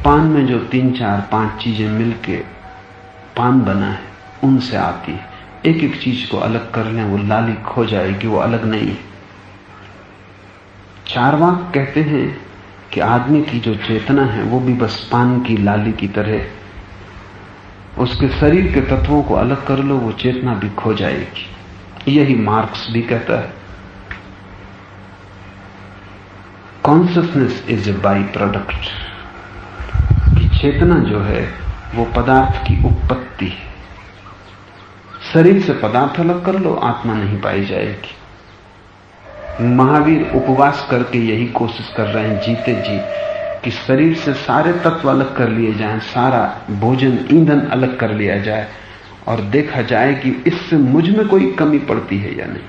पान में जो 3, 4, 5 चीजें मिलके पान बना है उनसे आती है। एक एक चीज को अलग कर लें वो लाली खो जाएगी, वो अलग नहीं है। चार्वाक कहते हैं कि आदमी की जो चेतना है वो भी बस पान की लाली की तरह उसके शरीर के तत्वों को अलग कर लो, वो चेतना भी खो जाएगी। यही मार्क्स भी कहता है, consciousness is a by product, कि चेतना जो है वो पदार्थ की उत्पत्ति है। शरीर से पदार्थ अलग कर लो, आत्मा नहीं पाई जाएगी। महावीर उपवास करके यही कोशिश कर रहे हैं जीते जी, कि शरीर से सारे तत्व अलग कर लिए जाएं, सारा भोजन ईंधन अलग कर लिया जाए और देखा जाए कि इससे मुझ में कोई कमी पड़ती है या नहीं।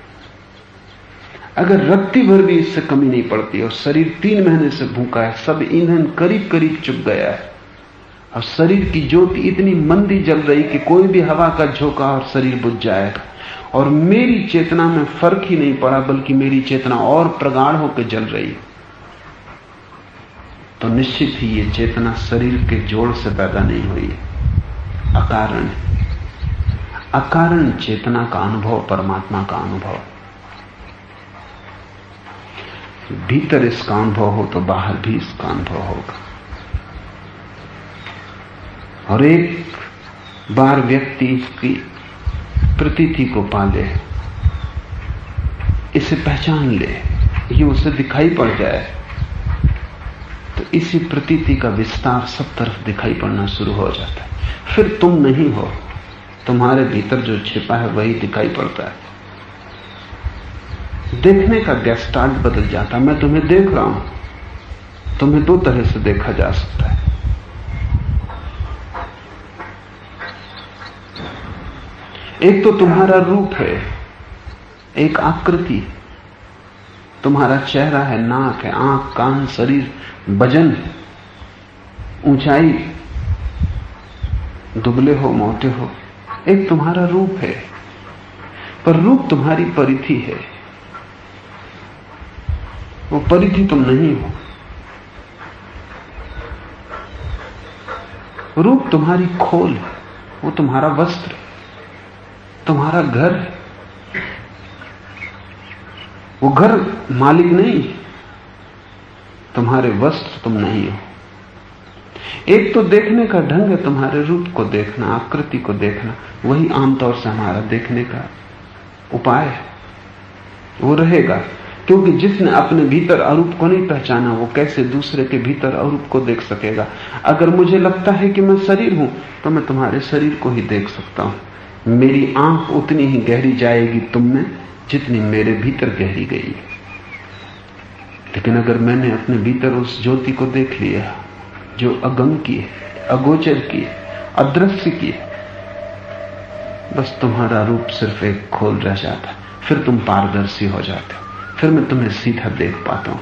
अगर रत्ती भर भी इससे कमी नहीं पड़ती और शरीर 3 महीने से भूखा है, सब ईंधन करीब करीब चुक गया है और शरीर की ज्योति इतनी मंदी जल रही कि कोई भी हवा का झोंका और शरीर बुझ जाएगा, और मेरी चेतना में फर्क ही नहीं पड़ा, बल्कि मेरी चेतना और प्रगाढ़ होकर जल रही, तो निश्चित ही ये चेतना शरीर के जोड़ से पैदा नहीं हुई, अकारण है। अकारण चेतना का अनुभव परमात्मा का अनुभव। भीतर इसका अनुभव हो तो बाहर भी इसका अनुभव होगा। और एक बार व्यक्ति इसकी प्रतीति को पाले, इसे पहचान ले, ये उसे दिखाई पड़ जाए, तो इसी प्रतीति का विस्तार सब तरफ दिखाई पड़ना शुरू हो जाता है। फिर तुम नहीं हो, तुम्हारे भीतर जो छिपा है वही दिखाई पड़ता है। देखने का गेस्टाल्ट बदल जाता। मैं तुम्हें देख रहा हूं, तुम्हें 2 तरह से देखा जा सकता है। एक तो तुम्हारा रूप है, एक आकृति, तुम्हारा चेहरा है, नाक है, आंख, कान, शरीर, वजन, ऊंचाई, दुबले हो, मोटे हो, एक तुम्हारा रूप है। पर रूप तुम्हारी परिधि है, वो परिधि तुम नहीं हो। रूप तुम्हारी खोल है, वो तुम्हारा वस्त्र, तुम्हारा घर है। वो घर मालिक नहीं, तुम्हारे वस्त्र तुम नहीं हो। एक तो देखने का ढंग है, तुम्हारे रूप को देखना, आकृति को देखना, वही आमतौर से हमारा देखने का उपाय है। वो रहेगा, क्योंकि जिसने अपने भीतर अरूप को नहीं पहचाना, वो कैसे दूसरे के भीतर अरूप को देख सकेगा। अगर मुझे लगता है कि मैं शरीर हूं, तो मैं तुम्हारे शरीर को ही देख सकता हूं। मेरी आंख उतनी ही गहरी जाएगी तुम में जितनी मेरे भीतर गहरी गई। लेकिन अगर मैंने अपने भीतर उस ज्योति को देख लिया जो अगम की है, अगोचर की है, अदृश्य की है, बस तुम्हारा रूप सिर्फ एक खोल रह जाता। फिर तुम पारदर्शी हो जाते हो, फिर मैं तुम्हें सीधा देख पाता हूं।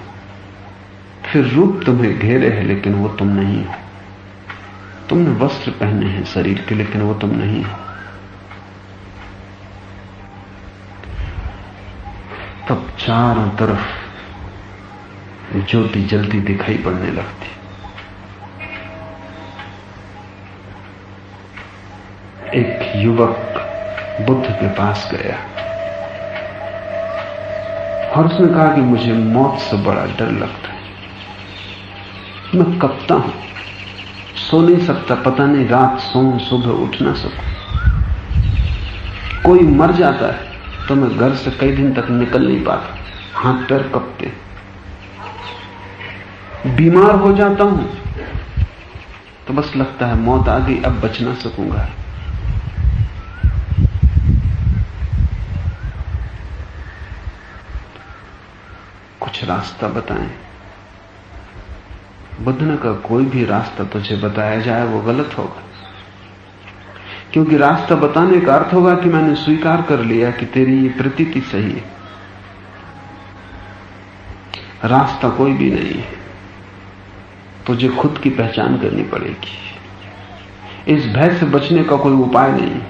फिर रूप तुम्हें घेरे है, लेकिन वो तुम नहीं हो। तुमने वस्त्र पहने हैं शरीर के, लेकिन वो तुम नहीं हो। तब चारों तरफ ज्योति जल्दी दिखाई पड़ने लगती। एक युवक बुद्ध के पास गया और उसने कहा कि मुझे मौत से बड़ा डर लगता है, मैं कपता हूं, सो नहीं सकता, पता नहीं रात सोऊं सुबह उठ ना सकूं। कोई मर जाता है तो मैं घर से कई दिन तक निकल नहीं पाता, हाथ पैर कपते। बीमार हो जाता हूं तो बस लगता है मौत आ गई, अब बच ना सकूंगा। कुछ रास्ता बताएं। बुद्ध ने कहा, कोई भी रास्ता तुझे बताया जाए वो गलत होगा, क्योंकि रास्ता बताने का अर्थ होगा कि मैंने स्वीकार कर लिया कि तेरी ये प्रतीति सही है। रास्ता कोई भी नहीं है, तुझे खुद की पहचान करनी पड़ेगी। इस भय से बचने का कोई उपाय नहीं।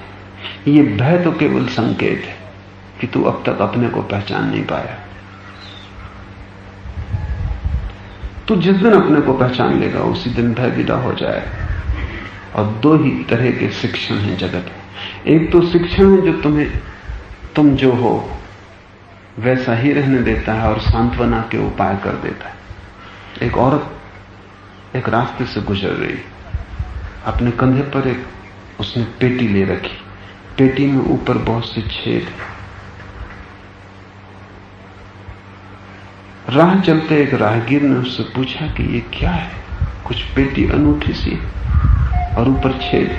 ये भय तो केवल संकेत है कि तू अब तक अपने को पहचान नहीं पाया। तू जिस दिन अपने को पहचान लेगा उसी दिन भय विदा हो जाए। और 2 ही तरह के शिक्षण हैं जगत में। एक तो शिक्षण है जो तुम जो हो वैसा ही रहने देता है और सांत्वना के उपाय कर देता है। एक औरत एक रास्ते से गुजर रही, अपने कंधे पर एक उसने पेटी ले रखी, पेटी में ऊपर बहुत से छेद। राह चलते एक राहगीर ने उससे पूछा कि ये क्या है, कुछ पेटी अनूठी सी और ऊपर छेद।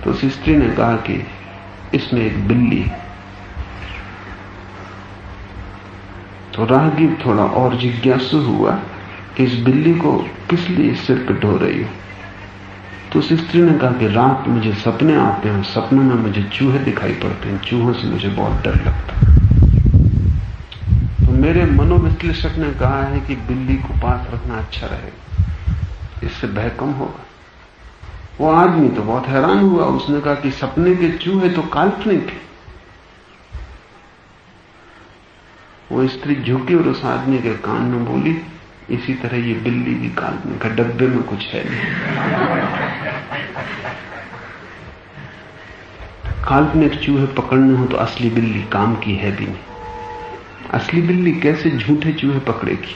तो उस स्त्री ने कहा कि इसमें एक बिल्ली है। तो राहगीर थोड़ा और जिज्ञासु हुआ कि इस बिल्ली को किस लिए सिर पे ढो रही हो। तो उस स्त्री ने कहा कि रात मुझे सपने आते हैं, सपनों में मुझे चूहे दिखाई पड़ते हैं, चूहों से मुझे बहुत डर लगता है। तो मेरे मनोविश्लेषक ने कहा है कि बिल्ली को पास रखना अच्छा रहेगा, इससे भय कम होगा। वो आदमी तो बहुत हैरान हुआ, उसने कहा कि सपने के चूहे तो काल्पनिक है। वो स्त्री झुकी और उस आदमी के कान में बोली, इसी तरह ये बिल्ली भी काल्पनिक है, डब्बे में कुछ है नहीं। काल्पनिक चूहे पकड़ने हो तो असली बिल्ली काम की है भी नहीं। असली बिल्ली कैसे झूठे चूहे पकड़ेगी,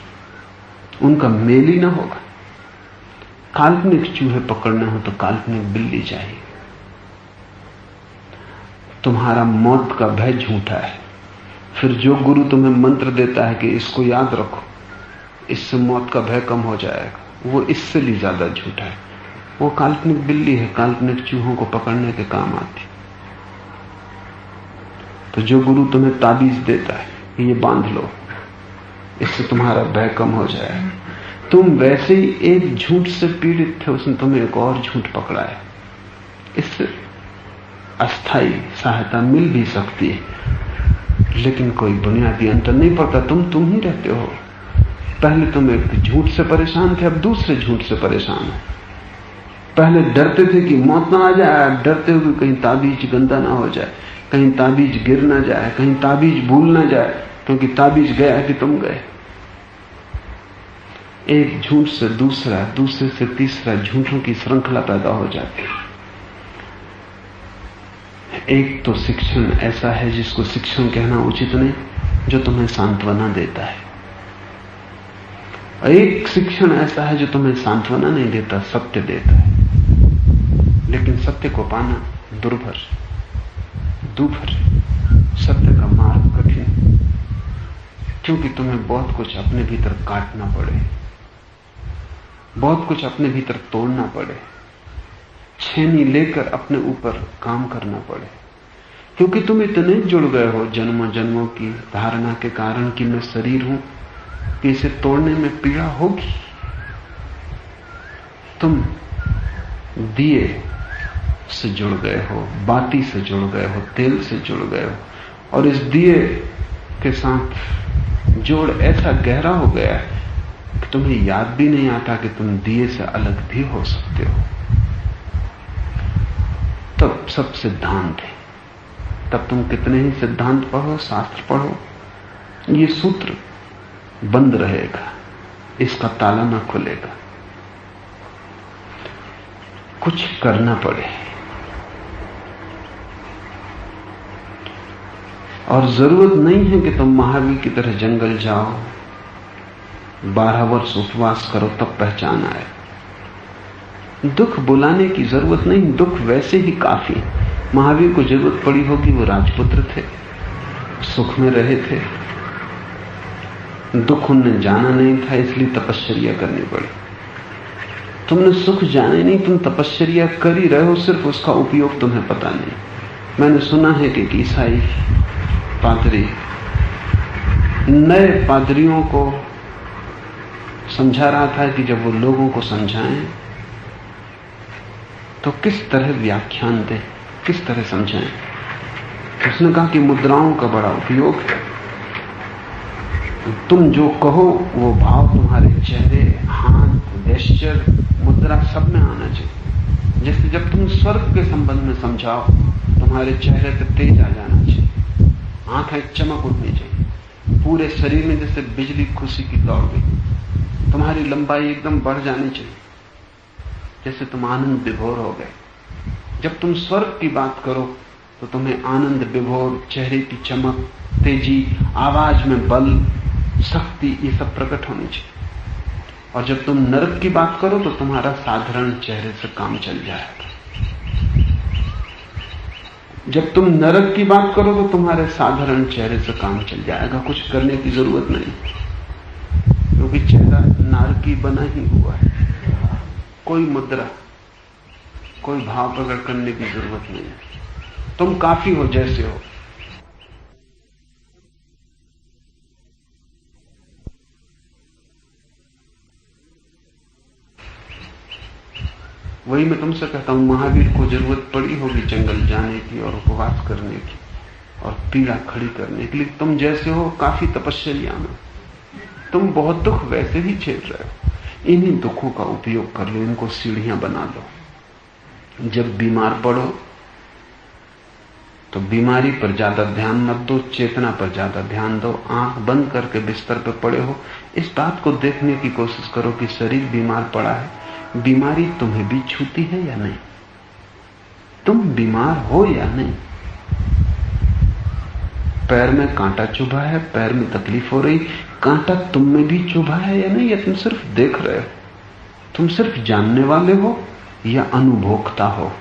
उनका मेल ही ना होगा। काल्पनिक चूहे पकड़ने हो तो काल्पनिक बिल्ली चाहिए। तुम्हारा मौत का भय झूठा है, फिर जो गुरु तुम्हें मंत्र देता है कि इसको याद रखो, इससे मौत का भय कम हो जाएगा, वो इससे भी ज्यादा झूठा है। वो काल्पनिक बिल्ली है, काल्पनिक चूहों को पकड़ने के काम आती। तो जो गुरु तुम्हें ताबीज देता है कि ये बांध लो, इससे तुम्हारा भय कम हो जाएगा, तुम वैसे ही एक झूठ से पीड़ित थे, उसने तुम्हें एक और झूठ पकड़ा है। इससे अस्थाई सहायता मिल भी सकती है, लेकिन कोई बुनियादी अंतर नहीं पड़ता। तुम ही रहते हो। पहले तुम एक झूठ से परेशान थे, अब दूसरे झूठ से परेशान हो। पहले डरते थे कि मौत ना आ जाए, डरते हो कि कहीं ताबीज गंदा ना हो जाए, कहीं ताबीज गिर ना जाए, कहीं ताबीज भूल ना जाए, क्योंकि ताबीज गया कि तुम गए। एक झूठ से दूसरा, दूसरे से तीसरा झूठों की श्रृंखला पैदा हो जाती है। एक तो शिक्षण ऐसा है जिसको शिक्षण कहना उचित नहीं, जो तुम्हें सांत्वना देता है। एक शिक्षण ऐसा है जो तुम्हें सांत्वना नहीं देता, सत्य देता है। लेकिन सत्य को पाना दुर्भर, सत्य का मार्ग कठिन, क्योंकि तुम्हें बहुत कुछ अपने भीतर काटना पड़े, बहुत कुछ अपने भीतर तोड़ना पड़े, छेनी लेकर अपने ऊपर काम करना पड़े, क्योंकि तुम इतने जुड़ गए हो जन्मों जन्मों की धारणा के कारण कि मैं शरीर हूं, कि इसे तोड़ने में पीड़ा होगी। तुम दिए से जुड़ गए हो, बाती से जुड़ गए हो, तेल से जुड़ गए हो, और इस दिए के साथ जोड़ ऐसा गहरा हो गया है कि तुम्हें याद भी नहीं आता कि तुम दिए से अलग भी हो सकते हो। तब सब सिद्धांत है, तब तुम कितने ही सिद्धांत पढ़ो, शास्त्र पढ़ो, ये सूत्र बंद रहेगा, इसका ताला ना खुलेगा। कुछ करना पड़े, और जरूरत नहीं है कि तुम महावीर की तरह जंगल जाओ, 12 वर्ष उपवास करो तब पहचान आए। दुख बुलाने की जरूरत नहीं, दुख वैसे ही काफी। महावीर को जरूरत पड़ी होगी, वो राजपुत्र थे, सुख में रहे थे, दुख उन्हें जाना नहीं था, इसलिए तपश्चर्या करनी पड़ी। तुमने सुख जाने नहीं, तुम तपश्चर्या कर ही रहे हो, सिर्फ उसका उपयोग तुम्हें पता नहीं। मैंने सुना है कि ईसाई पादरी नए पादरियों को समझा रहा था कि जब वो लोगों को समझाएं तो किस तरह व्याख्यान दें, किस तरह समझाएं। उसने कहा कि मुद्राओं का बड़ा उपयोग है, तुम जो कहो वो भाव तुम्हारे चेहरे, हाथ, जेस्चर, मुद्रा सब में आना चाहिए। जैसे जब तुम स्वर्ग के संबंध में समझाओ, तुम्हारे चेहरे पे तेज आ जाना चाहिए, आंखें चमक उठनी चाहिए, पूरे शरीर में जैसे बिजली खुशी की दौड़ गई, तुम्हारी लंबाई एकदम बढ़ जानी चाहिए, जैसे तुम आनंद विभोर हो गए। जब तुम स्वर्ग की बात करो तो तुम्हें आनंद विभोर, चेहरे की चमक, तेजी, आवाज में बल, शक्ति, ये सब प्रकट होनी चाहिए। और जब तुम नरक की बात करो तो तुम्हारा साधारण चेहरे से काम चल जाएगा। जब तुम नरक की बात करो तो तुम्हारे साधारण चेहरे से काम चल जाएगा, कुछ करने की जरूरत नहीं, क्योंकि चेहरा नारकी बना ही हुआ है। कोई मुद्रा, कोई भाव प्रकट करने की जरूरत नहीं है। तुम काफी हो जैसे हो। वही मैं तुमसे कहता हूं, महावीर को जरूरत पड़ी होगी जंगल जाने की और उपवास करने की और पीड़ा खड़ी करने के लिए। तुम जैसे हो काफी तपस्या में, तुम बहुत दुख वैसे ही झेल रहे हो। इन्हीं दुखों का उपयोग कर लो, इनको सीढ़ियां बना लो। जब बीमार पड़ो तो बीमारी पर ज्यादा ध्यान मत दो, चेतना पर ज्यादा ध्यान दो। आंख बंद करके बिस्तर पर पड़े हो, इस बात को देखने की कोशिश करो कि शरीर बीमार पड़ा है, बीमारी तुम्हें भी छूती है या नहीं, तुम बीमार हो या नहीं। पैर में कांटा चुभा है, पैर में तकलीफ हो रही, कांटा तुम में भी चुभा है या नहीं, या तुम सिर्फ देख रहे हो? तुम सिर्फ जानने वाले हो या अनुभोक्ता हो?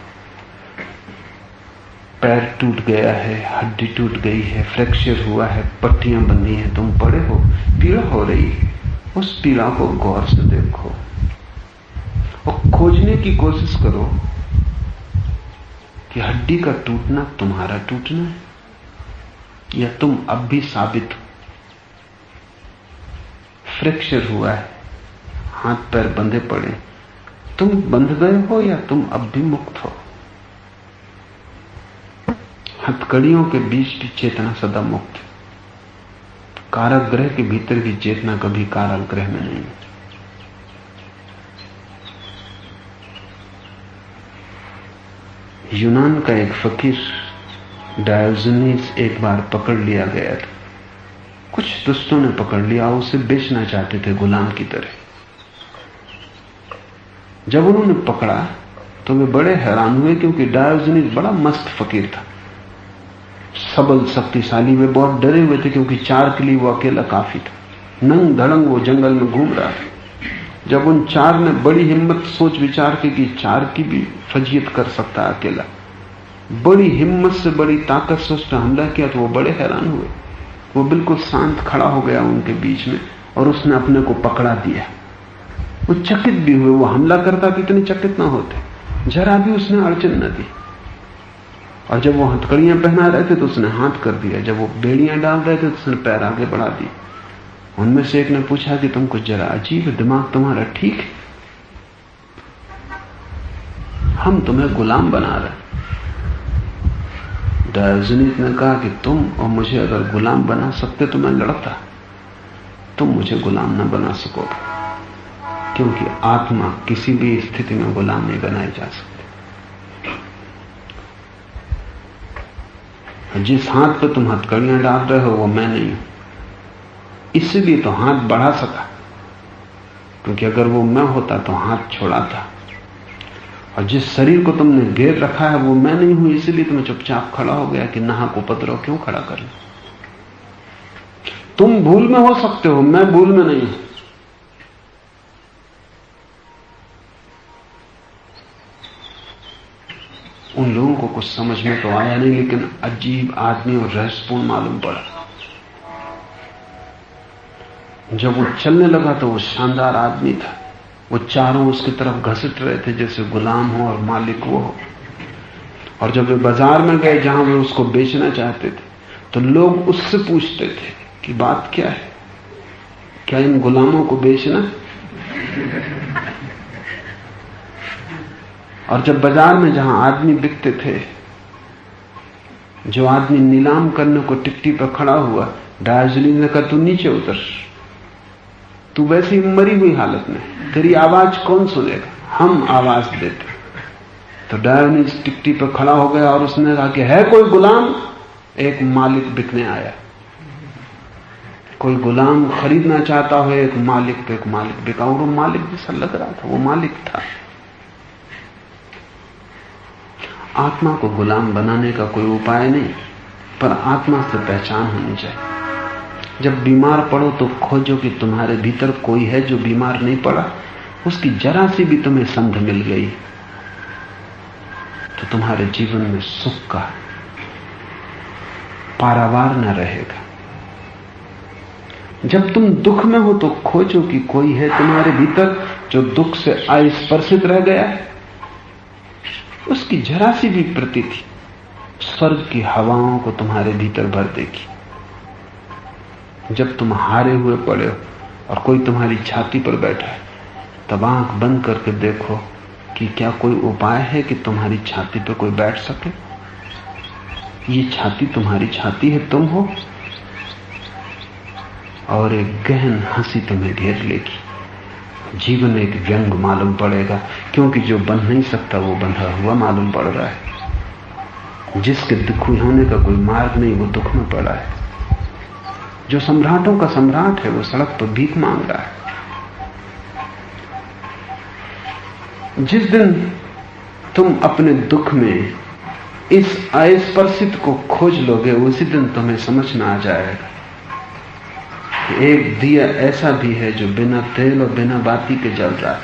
पैर टूट गया है, हड्डी टूट गई है, फ्रैक्चर हुआ है, पट्टियां बंधी हैं, तुम पड़े हो, पीड़ा हो रही है, उस पीड़ा को गौर से देखो और खोजने की कोशिश करो कि हड्डी का टूटना तुम्हारा टूटना है या तुम अब भी साबित हो। फ्रैक्चर हुआ है, हाथ पैर बंधे पड़े, तुम बंध गए हो या तुम अब भी मुक्त हो? हथकड़ियों के बीच की चेतना सदा मुक्त है। कारागृह के भीतर की चेतना कभी कारागृह में नहीं है। यूनान का एक फकीर डायोजनीस एक बार पकड़ लिया गया था। कुछ दुष्टों ने पकड़ लिया, उसे बेचना चाहते थे गुलाम की तरह। जब उन्होंने पकड़ा तो वे बड़े हैरान हुए, क्योंकि डायोजनीस बड़ा मस्त फकीर था, सबल शक्तिशाली। वे बहुत डरे हुए थे, क्योंकि 4 के लिए वो अकेला काफी था। नंग धड़ंग वो जंगल में घूम रहा था। जब उन 4 ने बड़ी हिम्मत सोच विचार की कि 4 की भी फजीयत कर सकता है अकेला, बड़ी हिम्मत से बड़ी ताकत से उसने हमला किया, तो वो बड़े हैरान हुए। वो बिल्कुल शांत खड़ा हो गया उनके बीच में और उसने अपने को पकड़ा दिया। वो चकित भी हुए, वो हमला करता तो इतने चकित ना होते, जरा भी उसने अड़चन न दी। और जब वो हथकड़ियां पहना रहे थे तो उसने हाथ कर दिया, जब वो बेड़ियां डाल रहे थे तो उसने पैर आगे बढ़ा दिए। उनमें से एक ने पूछा कि तुम कुछ जरा अजीब है, दिमाग तुम्हारा ठीक है, हम तुम्हें गुलाम बना रहे। डायोजनीस ने कहा कि तुम और मुझे अगर गुलाम बना सकते तो मैं लड़ता, तुम मुझे गुलाम न बना सकोगे, क्योंकि आत्मा किसी भी स्थिति में गुलाम नहीं बनाई जा सकती। जिस हाथ पे तुम हथकड़ियां डाल रहे हो वो मैं नहीं हूं, इसलिए तो हाथ बढ़ा सका, क्योंकि अगर वो मैं होता तो हाथ छोड़ाता। और जिस शरीर को तुमने घेर रखा है वो मैं नहीं हूं, इसलिए तुम्हें चुपचाप खड़ा हो गया कि नाहक उपद्रव क्यों खड़ा कर लो। तुम भूल में हो सकते हो, मैं भूल में नहीं हूं। उन लोगों को कुछ समझ में तो आया नहीं, लेकिन अजीब आदमी और रहस्यपूर्ण मालूम पड़ा। जब वो चलने लगा तो वो शानदार आदमी था, वो चारों उसकी तरफ घसीट रहे थे जैसे गुलाम हो और मालिक वो हो। और जब वे बाजार में गए जहां वे उसको बेचना चाहते थे, तो लोग उससे पूछते थे कि बात क्या है, क्या इन गुलामों को बेचना? और जब बाजार में जहां आदमी बिकते थे, जो आदमी नीलाम करने को टिकटी पर खड़ा हुआ, डायोजनीस ने कहा तू नीचे उतर, तू वैसी मरी हुई हालत में, तेरी आवाज कौन सुनेगा, हम आवाज देते। तो डायोजनीस टिकटी पर खड़ा हो गया और उसने कहा कि है कोई गुलाम? एक मालिक बिकने आया, कोई गुलाम खरीदना चाहता हो, एक मालिक पे एक मालिक बिका। और वो मालिक जैसा लग रहा था, वो मालिक था। आत्मा को गुलाम बनाने का कोई उपाय नहीं, पर आत्मा से पहचान होनी चाहिए। जब बीमार पड़ो तो खोजो कि तुम्हारे भीतर कोई है जो बीमार नहीं पड़ा, उसकी जरा सी भी तुम्हें संध मिल गई तो तुम्हारे जीवन में सुख का पारावार न रहेगा। जब तुम दुख में हो तो खोजो कि कोई है तुम्हारे भीतर जो दुख से अस्पर्शित रह गया है। उसकी जरा सी भी प्रतीति स्वर्ग की हवाओं को तुम्हारे भीतर भर देगी। जब तुम हारे हुए पड़े हो और कोई तुम्हारी छाती पर बैठा है, तब आंख बंद करके देखो कि क्या कोई उपाय है कि तुम्हारी छाती पर कोई बैठ सके। ये छाती तुम्हारी छाती है, तुम हो, और एक गहन हंसी तुम्हें घेर लेगी। जीवन एक व्यंग मालूम पड़ेगा, क्योंकि जो बन नहीं सकता वो बंधा हुआ मालूम पड़ रहा है। जिसके दुखी होने का कोई मार्ग नहीं वो दुख में पड़ा है। जो सम्राटों का सम्राट है वो सड़क पर भीख मांग रहा है। जिस दिन तुम अपने दुख में इस अस्पर्शित को खोज लोगे, उसी दिन तुम्हें समझ में आ जाएगा कि एक दिया ऐसा भी है जो बिना तेल और बिना बाती के जल रहा है।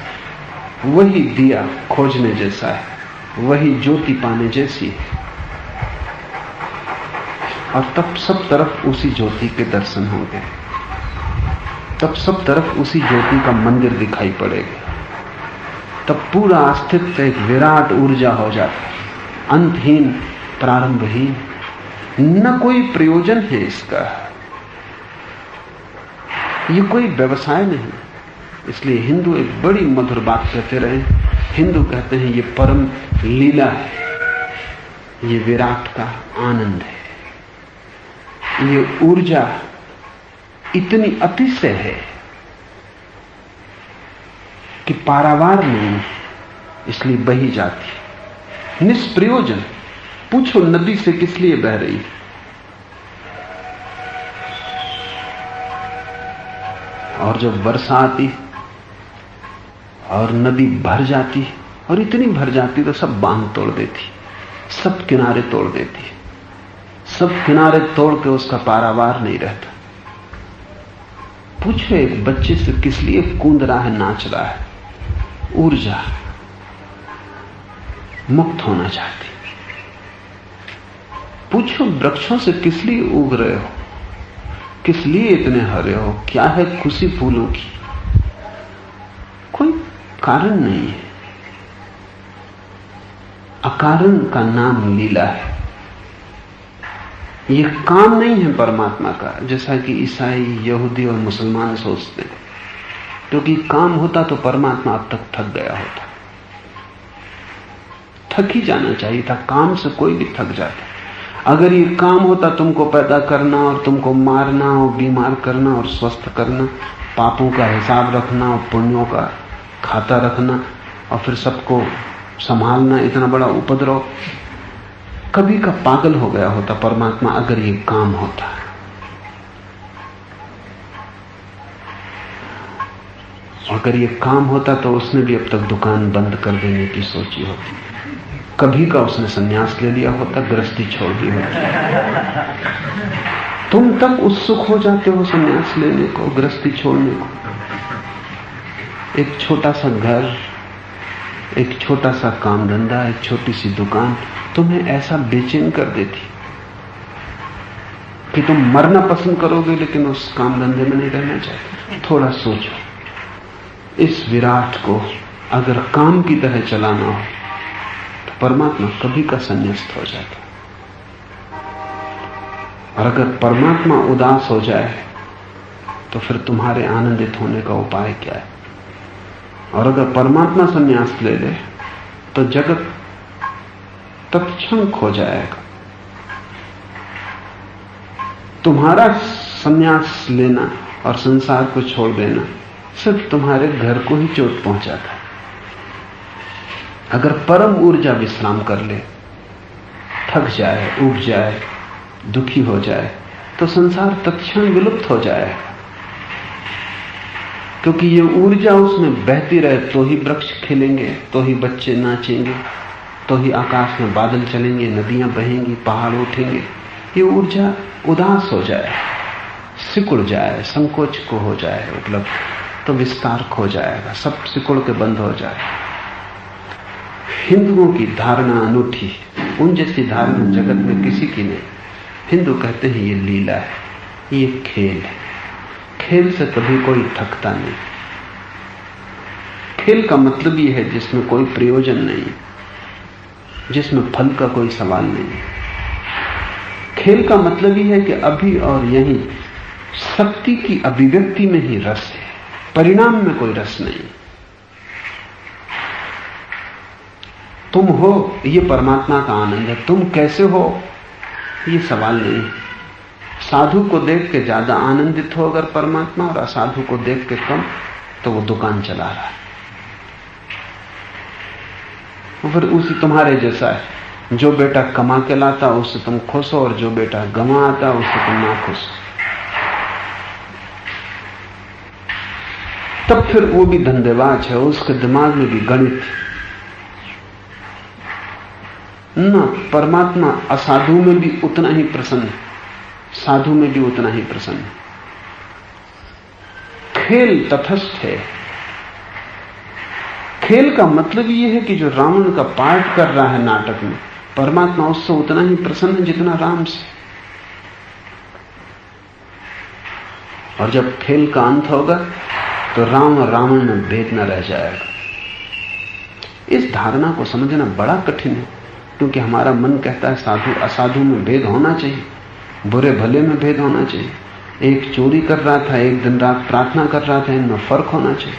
वही दिया खोजने जैसा है, वही ज्योति पाने जैसी है। और तब सब तरफ उसी ज्योति के दर्शन होंगे, तब सब तरफ उसी ज्योति का मंदिर दिखाई पड़ेगा। तब पूरा अस्तित्व एक विराट ऊर्जा हो जाता है, अंतहीन, प्रारंभहीन। न कोई प्रयोजन है इसका, ये कोई व्यवसाय नहीं। इसलिए हिंदू एक बड़ी मधुर बात कहते रहे। हिंदू कहते हैं ये परम लीला है, ये विराट का आनंद है, ये ऊर्जा इतनी अतिशय है कि पारावार नहीं, इसलिए बही जाती, निष्प्रयोजन। पूछो नदी से किस लिए बह रही, और जब वर्षा आती और नदी भर जाती, और इतनी भर जाती तो सब बांध तोड़ देती, सब किनारे तोड़ देती, सब किनारे तोड़ के उसका पारावार नहीं रहता। पूछो एक बच्चे से किस लिए कूद रहा है, नाच रहा है, ऊर्जा, मुक्त होना चाहती। पूछो वृक्षों से किस लिए उग रहे हो, किस लिए इतने हरे हो, क्या है खुशी फूलों की, कोई कारण नहीं है। अकारण का नाम लीला है। यह काम नहीं है परमात्मा का, जैसा कि ईसाई, यहूदी और मुसलमान सोचते हैं। क्योंकि काम होता तो परमात्मा अब तक थक गया होता, थक ही जाना चाहिए था। काम से कोई भी थक जाता। अगर ये काम होता तुमको पैदा करना और तुमको मारना और बीमार करना और स्वस्थ करना, पापों का हिसाब रखना और पुण्यों का खाता रखना और फिर सबको संभालना, इतना बड़ा उपद्रव, कभी का पागल हो गया होता परमात्मा अगर ये काम होता। अगर ये काम होता तो उसने भी अब तक दुकान बंद कर देने की सोची होती, कभी का उसने संन्यास ले लिया होता, गृहस्थी छोड़ दी होती। तुम तब उत्सुक हो जाते हो संन्यास लेने को, गृहस्थी छोड़ने को। एक छोटा सा घर, एक छोटा सा काम धंधा, एक छोटी सी दुकान तुम्हें ऐसा बेचैन कर देती कि तुम मरना पसंद करोगे, लेकिन उस काम धंधे में नहीं रहना चाहते। थोड़ा सोचो, इस विराट को अगर काम की तरह चलाना हो तो परमात्मा कभी का संन्यास्त हो जाता। और अगर परमात्मा उदास हो जाए तो फिर तुम्हारे आनंदित होने का उपाय क्या है? और अगर परमात्मा संन्यास ले ले तो जगत तत्क्षण खो जाएगा। तुम्हारा संन्यास लेना और संसार को छोड़ देना सिर्फ तुम्हारे घर को ही चोट पहुंचाता है। अगर परम ऊर्जा विश्राम कर ले, थक जाए, ऊब जाए, दुखी हो जाए, तो संसार तत्क्षण विलुप्त हो जाएगा। क्योंकि ये ऊर्जा उसमें बहती रहे तो ही वृक्ष खिलेंगे, तो ही बच्चे नाचेंगे, तो ही आकाश में बादल चलेंगे, नदियां बहेंगी, पहाड़ उठेंगे। ये ऊर्जा उदास हो जाए, सिकुड़ जाए, संकोच को हो जाए उपलब्ध, तो विस्तार खो जाएगा, सब सिकुड़ के बंद हो जाए। हिंदुओं की धारणा अनूठी, उन जैसी धारणा जगत में किसी की नहीं। हिंदू कहते हैं ये लीला है, ये खेल है। खेल से कभी कोई थकता नहीं। खेल का मतलब ये है जिसमें कोई प्रयोजन नहीं, जिसमें फल का कोई सवाल नहीं। खेल का मतलब ये है कि अभी और यहीं शक्ति की अभिव्यक्ति में ही रस है, परिणाम में कोई रस नहीं। तुम हो ये परमात्मा का आनंद है, तुम कैसे हो ये सवाल नहीं। साधु को देख के ज्यादा आनंदित हो अगर परमात्मा, और असाधु को देख के कम, तो वो दुकान चला रहा है। फिर उसी तुम्हारे जैसा है, जो बेटा कमा के लाता उससे तुम खुश हो, और जो बेटा गंवा आता उससे तुम ना खुश। तब फिर वो भी धंधेबाज है, उसके दिमाग में भी गणित ना। परमात्मा असाधु में भी उतना ही प्रसन्न, साधु में भी उतना ही प्रसन्न। खेल तटस्थ है। खेल का मतलब यह है कि जो रावण का पाठ कर रहा है नाटक में, परमात्मा उससे उतना ही प्रसन्न है जितना राम से। और जब खेल का अंत होगा तो राम और रावण में भेद न रह जाएगा। इस धारणा को समझना बड़ा कठिन है, क्योंकि हमारा मन कहता है साधु असाधु में भेद होना चाहिए, बुरे भले में भेद होना चाहिए। एक चोरी कर रहा था, एक दिन रात प्रार्थना कर रहा था, इनमें फर्क होना चाहिए।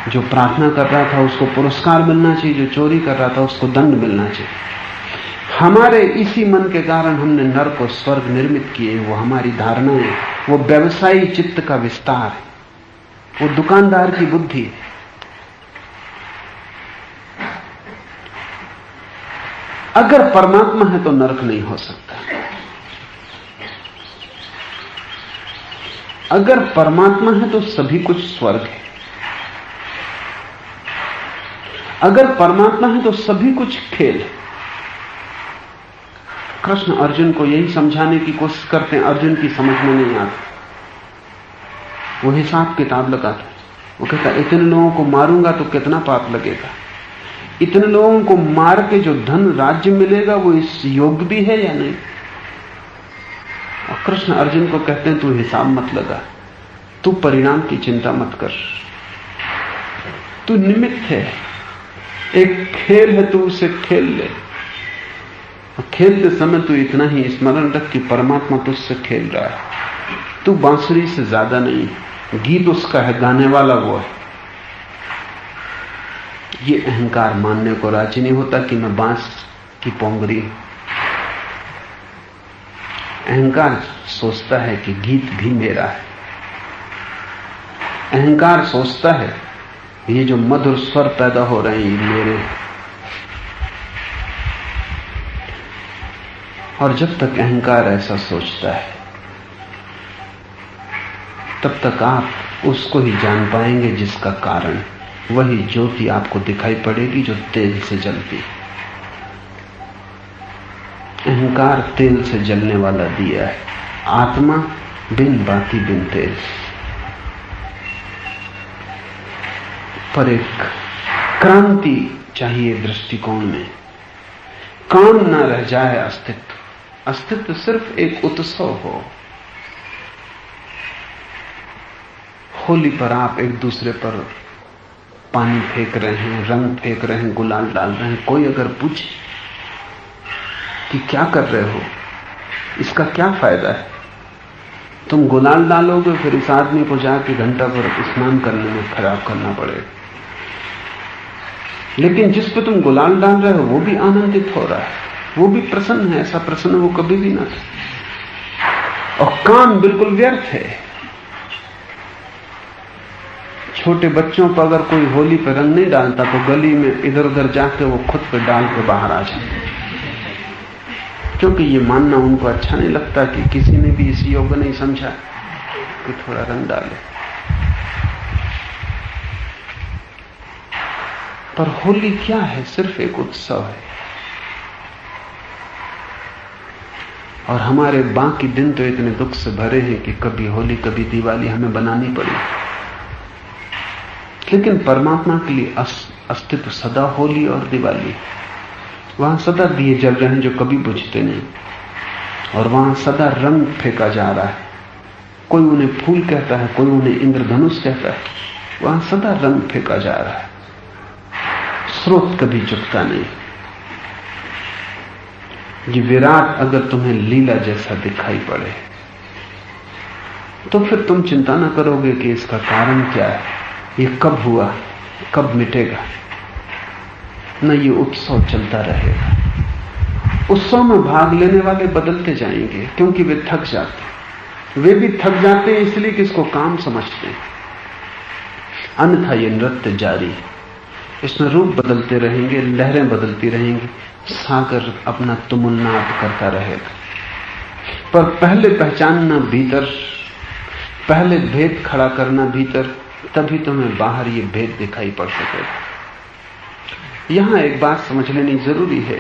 जो प्रार्थना कर रहा था उसको पुरस्कार मिलना चाहिए, जो चोरी कर रहा था उसको दंड मिलना चाहिए। हमारे इसी मन के कारण हमने नरक और स्वर्ग निर्मित किए। वो हमारी धारणाएं, वो व्यवसायी चित्त का विस्तार है, वो दुकानदार की बुद्धि है। अगर परमात्मा है तो नरक नहीं हो सकता। अगर परमात्मा है तो सभी कुछ स्वर्ग है। अगर परमात्मा है तो सभी कुछ खेल है। कृष्ण अर्जुन को यही समझाने की कोशिश करते हैं, अर्जुन की समझ में नहीं आता। वो हिसाब किताब लगाता है। वो कहता है इतने लोगों को मारूंगा तो कितना पाप लगेगा, इतने लोगों को मार के जो धन राज्य मिलेगा वो इस योग्य भी है या नहीं। और कृष्ण अर्जुन को कहते हैं तू हिसाब मत लगा, तू परिणाम की चिंता मत कर, तू निमित्त है। एक खेल है, तू उसे खेल ले। और खेलते समय तू इतना ही स्मरण रख कि परमात्मा तुझसे खेल रहा है। तू बांसुरी से ज्यादा नहीं, गीत उसका है, गाने वाला वो है। ये अहंकार मानने को राजी नहीं होता कि मैं बांस की पोंगरी हूं। अहंकार सोचता है कि गीत भी मेरा है। अहंकार सोचता है ये जो मधुर स्वर पैदा हो रहे हैं ये मेरे। और जब तक अहंकार ऐसा सोचता है तब तक आप उसको ही जान पाएंगे जिसका कारण वही ज्योति आपको दिखाई पड़ेगी जो तेल से जलती है। अहंकार तेल से जलने वाला दिया है, आत्मा बिन बाती बिन तेल। पर एक क्रांति चाहिए दृष्टिकोण में। काम न रह जाए अस्तित्व। अस्तित्व सिर्फ एक उत्सव हो। होली पर आप एक दूसरे पर पानी फेंक रहे हैं, रंग फेंक रहे हैं, गुलाल डाल रहे हैं। कोई अगर पूछे कि क्या कर रहे हो, इसका क्या फायदा है? तुम गुलाल डालोगे फिर इस आदमी को जाके घंटा भर स्नान करने में खराब करना पड़ेगा। लेकिन जिस पे तुम गुलाल डाल रहे हो वो भी आनंदित हो रहा है, वो भी प्रसन्न है। ऐसा प्रसन्न वो कभी भी ना था। और काम बिल्कुल व्यर्थ है। छोटे बच्चों पर अगर कोई होली पर रंग नहीं डालता तो गली में इधर उधर जाके वो खुद पे डाल के बाहर आ जाते, क्योंकि ये मानना उनको अच्छा नहीं लगता कि किसी ने भी इस योग्य नहीं समझा कि थोड़ा रंग डाले। पर होली क्या है? सिर्फ एक उत्सव है। और हमारे बाकी दिन तो इतने दुख से भरे हैं कि कभी होली कभी दिवाली हमें बनानी पड़ी। लेकिन परमात्मा के लिए अस्तित्व सदा होली और दिवाली। वहां सदा दिए जल रहे हैं जो कभी बुझते नहीं। और वहां सदा रंग फेंका जा रहा है। कोई उन्हें फूल कहता है, कोई उन्हें इंद्रधनुष कहता है, वहां सदा रंग फेंका जा रहा है। स्रोत कभी चुकता नहीं। ये विराट अगर तुम्हें लीला जैसा दिखाई पड़े तो फिर तुम चिंता ना करोगे कि इसका कारण क्या है, ये कब हुआ, कब मिटेगा। न ये उत्सव चलता रहेगा। उत्सव में भाग लेने वाले बदलते जाएंगे क्योंकि वे थक जाते। वे भी थक जाते हैं इसलिए कि इसको काम समझते हैं। अन्यथा ये नृत्य जारी है, इसमें रूप बदलते रहेंगे, लहरें बदलती रहेंगी, सागर अपना तुमुलनाद करता रहेगा। पर पहले पहचानना भीतर, पहले भेद खड़ा करना भीतर, तभी तुम्हें बाहर ये भेद दिखाई पड़ सकेगा। यहां एक बात समझ लेनी जरूरी है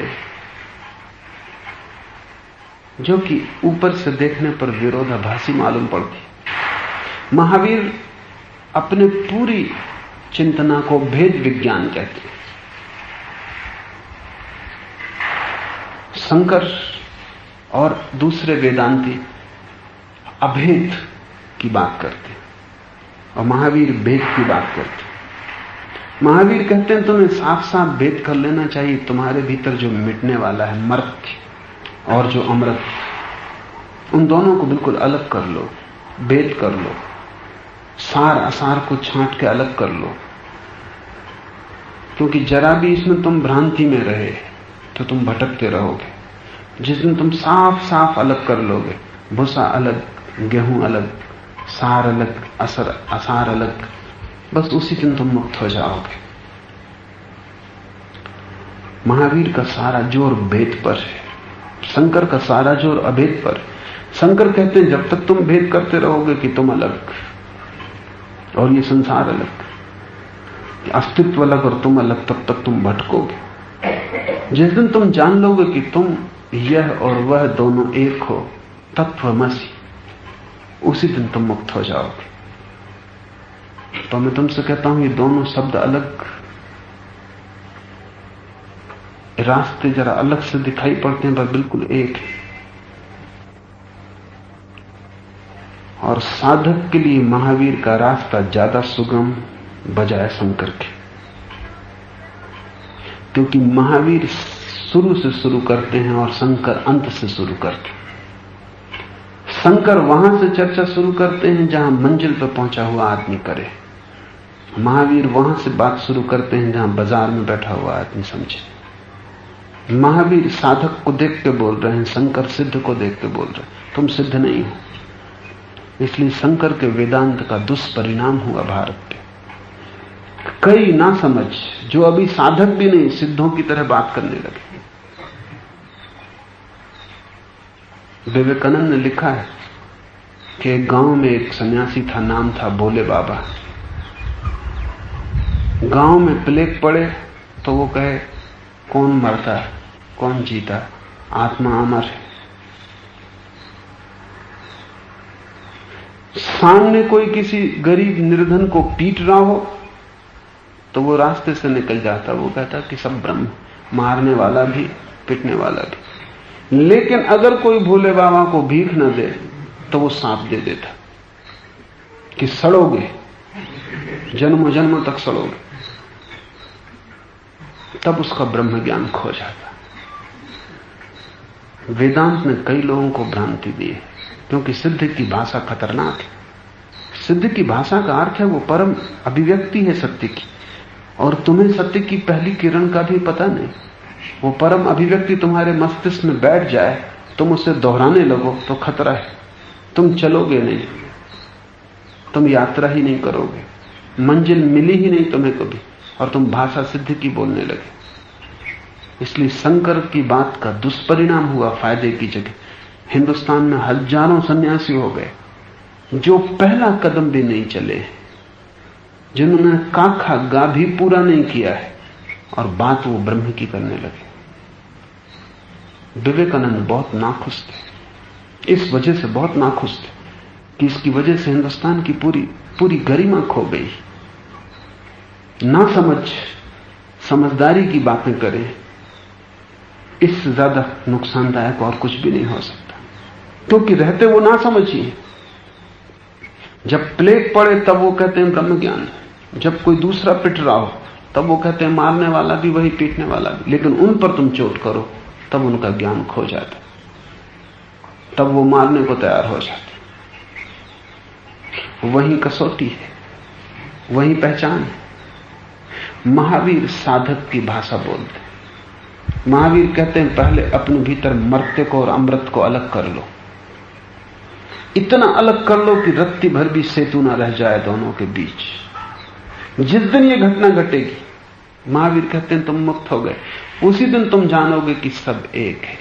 जो कि ऊपर से देखने पर विरोधाभासी मालूम पड़ती। महावीर अपने पूरी चिंतना को भेद विज्ञान कहते हैं। शंकर और दूसरे वेदांती अभेद की बात करते हैं और महावीर भेद की बात करते हैं। महावीर कहते हैं तुम्हें साफ साफ भेद कर लेना चाहिए तुम्हारे भीतर जो मिटने वाला है मर्त्य और जो अमृत, उन दोनों को बिल्कुल अलग कर लो, भेद कर लो, सार असार को छांट के अलग कर लो। क्योंकि जरा भी इसमें तुम भ्रांति में रहे तो तुम भटकते रहोगे। जिस दिन तुम साफ साफ अलग कर लोगे, भूसा अलग, गेहूं अलग, सार अलग, असार अलग, बस उसी दिन तुम मुक्त हो जाओगे। महावीर का सारा जोर भेद पर है, शंकर का सारा जोर अभेद पर। शंकर कहते हैं जब तक तुम भेद करते रहोगे कि तुम अलग और ये संसार अलग, अस्तित्व अलग और तुम अलग, तब तक तुम भटकोगे। जिस दिन तुम जान लोगे कि तुम यह और वह दोनों एक हो, तत्वमसि, उसी दिन तुम मुक्त हो जाओगे। तो मैं तुमसे कहता हूं ये दोनों शब्द अलग, रास्ते जरा अलग से दिखाई पड़ते हैं पर बिल्कुल एक है। और साधक के लिए महावीर का रास्ता ज्यादा सुगम बजाय शंकर के, क्योंकि महावीर शुरू से शुरू करते हैं और शंकर अंत से शुरू करते हैं। शंकर वहां से चर्चा शुरू करते हैं जहां मंजिल पर पहुंचा हुआ आदमी करे, महावीर वहां से बात शुरू करते हैं जहां बाजार में बैठा हुआ आदमी समझे। महावीर साधक को देख के बोल रहे हैं, शंकर सिद्ध को देख के बोल रहे हैं। तुम सिद्ध नहीं हो, इसलिए शंकर के वेदांत का दुष्परिणाम हुआ भारत पे। कई ना समझ जो अभी साधक भी नहीं, सिद्धों की तरह बात करने लगे। विवेकानंद ने लिखा है कि एक गांव में एक सन्यासी था, नाम था भोले बाबा। गांव में प्लेग पड़े तो वो कहे कौन मरता है, कौन जीता, आत्मा अमर है। सामने कोई किसी गरीब निर्धन को पीट रहा हो तो वो रास्ते से निकल जाता, वो कहता कि सब ब्रह्म, मारने वाला भी पीटने वाला भी। लेकिन अगर कोई भोले बाबा को भीख न दे तो वो सांप दे देता कि सड़ोगे, जन्मों जन्मों तक सड़ोगे। तब उसका ब्रह्म ज्ञान खो जाता। वेदांत ने कई लोगों को भ्रांति दी है, क्योंकि सिद्ध की भाषा खतरनाक है। सिद्ध की भाषा का अर्थ है वो परम अभिव्यक्ति है सत्य की, और तुम्हें सत्य की पहली किरण का भी पता नहीं। वो परम अभिव्यक्ति तुम्हारे मस्तिष्क में बैठ जाए, तुम उसे दोहराने लगो तो खतरा है। तुम चलोगे नहीं, तुम यात्रा ही नहीं करोगे, मंजिल मिली ही नहीं तुम्हें कभी, और तुम भाषा सिद्ध की बोलने लगे। इसलिए शंकर की बात का दुष्परिणाम हुआ फायदे की जगह। हिंदुस्तान में हजारों सन्यासी हो गए जो पहला कदम भी नहीं चले, जिन्होंने काखा गा भी पूरा नहीं किया है, और बात वो ब्रह्म की करने लगे। विवेकानंद बहुत नाखुश थे, इस वजह से बहुत नाखुश थे कि इसकी वजह से हिंदुस्तान की पूरी गरिमा खो गई। ना समझदारी की बातें करें, इससे ज्यादा नुकसानदायक और कुछ भी नहीं हो सकता। क्योंकि रहते वो ना समझिए। जब प्लेग पड़े तब वो कहते हैं ब्रह्म ज्ञान, जब कोई दूसरा पिट रहा हो तब वो कहते हैं मारने वाला भी वही, पीटने वाला भी। लेकिन उन पर तुम चोट करो तब उनका ज्ञान खो जाता, तब वो मारने को तैयार हो जाते। वही कसौटी है, वही पहचान है। महावीर साधक की भाषा बोलते। महावीर कहते हैं पहले अपने भीतर मर्त्य को और अमृत को अलग कर लो, इतना अलग कर लो कि रत्ती भर भी सेतु ना रह जाए दोनों के बीच। जिस दिन ये घटना घटेगी, महावीर कहते हैं तुम मुक्त हो गए, उसी दिन तुम जानोगे कि सब एक है।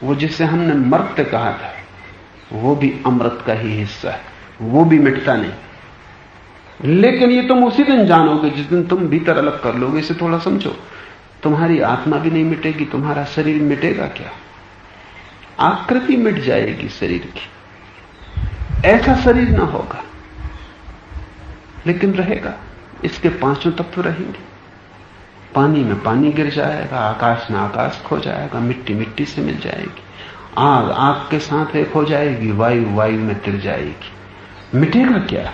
वो जिसे हमने मर्त्य कहा था वो भी अमृत का ही हिस्सा है, वो भी मिटता नहीं। लेकिन ये तुम उसी दिन जानोगे जिस दिन तुम भीतर अलग कर लोगे। इसे थोड़ा समझो, तुम्हारी आत्मा भी नहीं मिटेगी, तुम्हारा शरीर मिटेगा क्या? आकृति मिट जाएगी शरीर की, ऐसा शरीर ना होगा, लेकिन रहेगा। इसके पांचों तत्व रहेंगे। पानी में पानी गिर जाएगा, आकाश में आकाश खो जाएगा, मिट्टी मिट्टी से मिल जाएगी, आग आग के साथ एक हो जाएगी, वायु वायु में तिर जाएगी। मिटेगा क्या?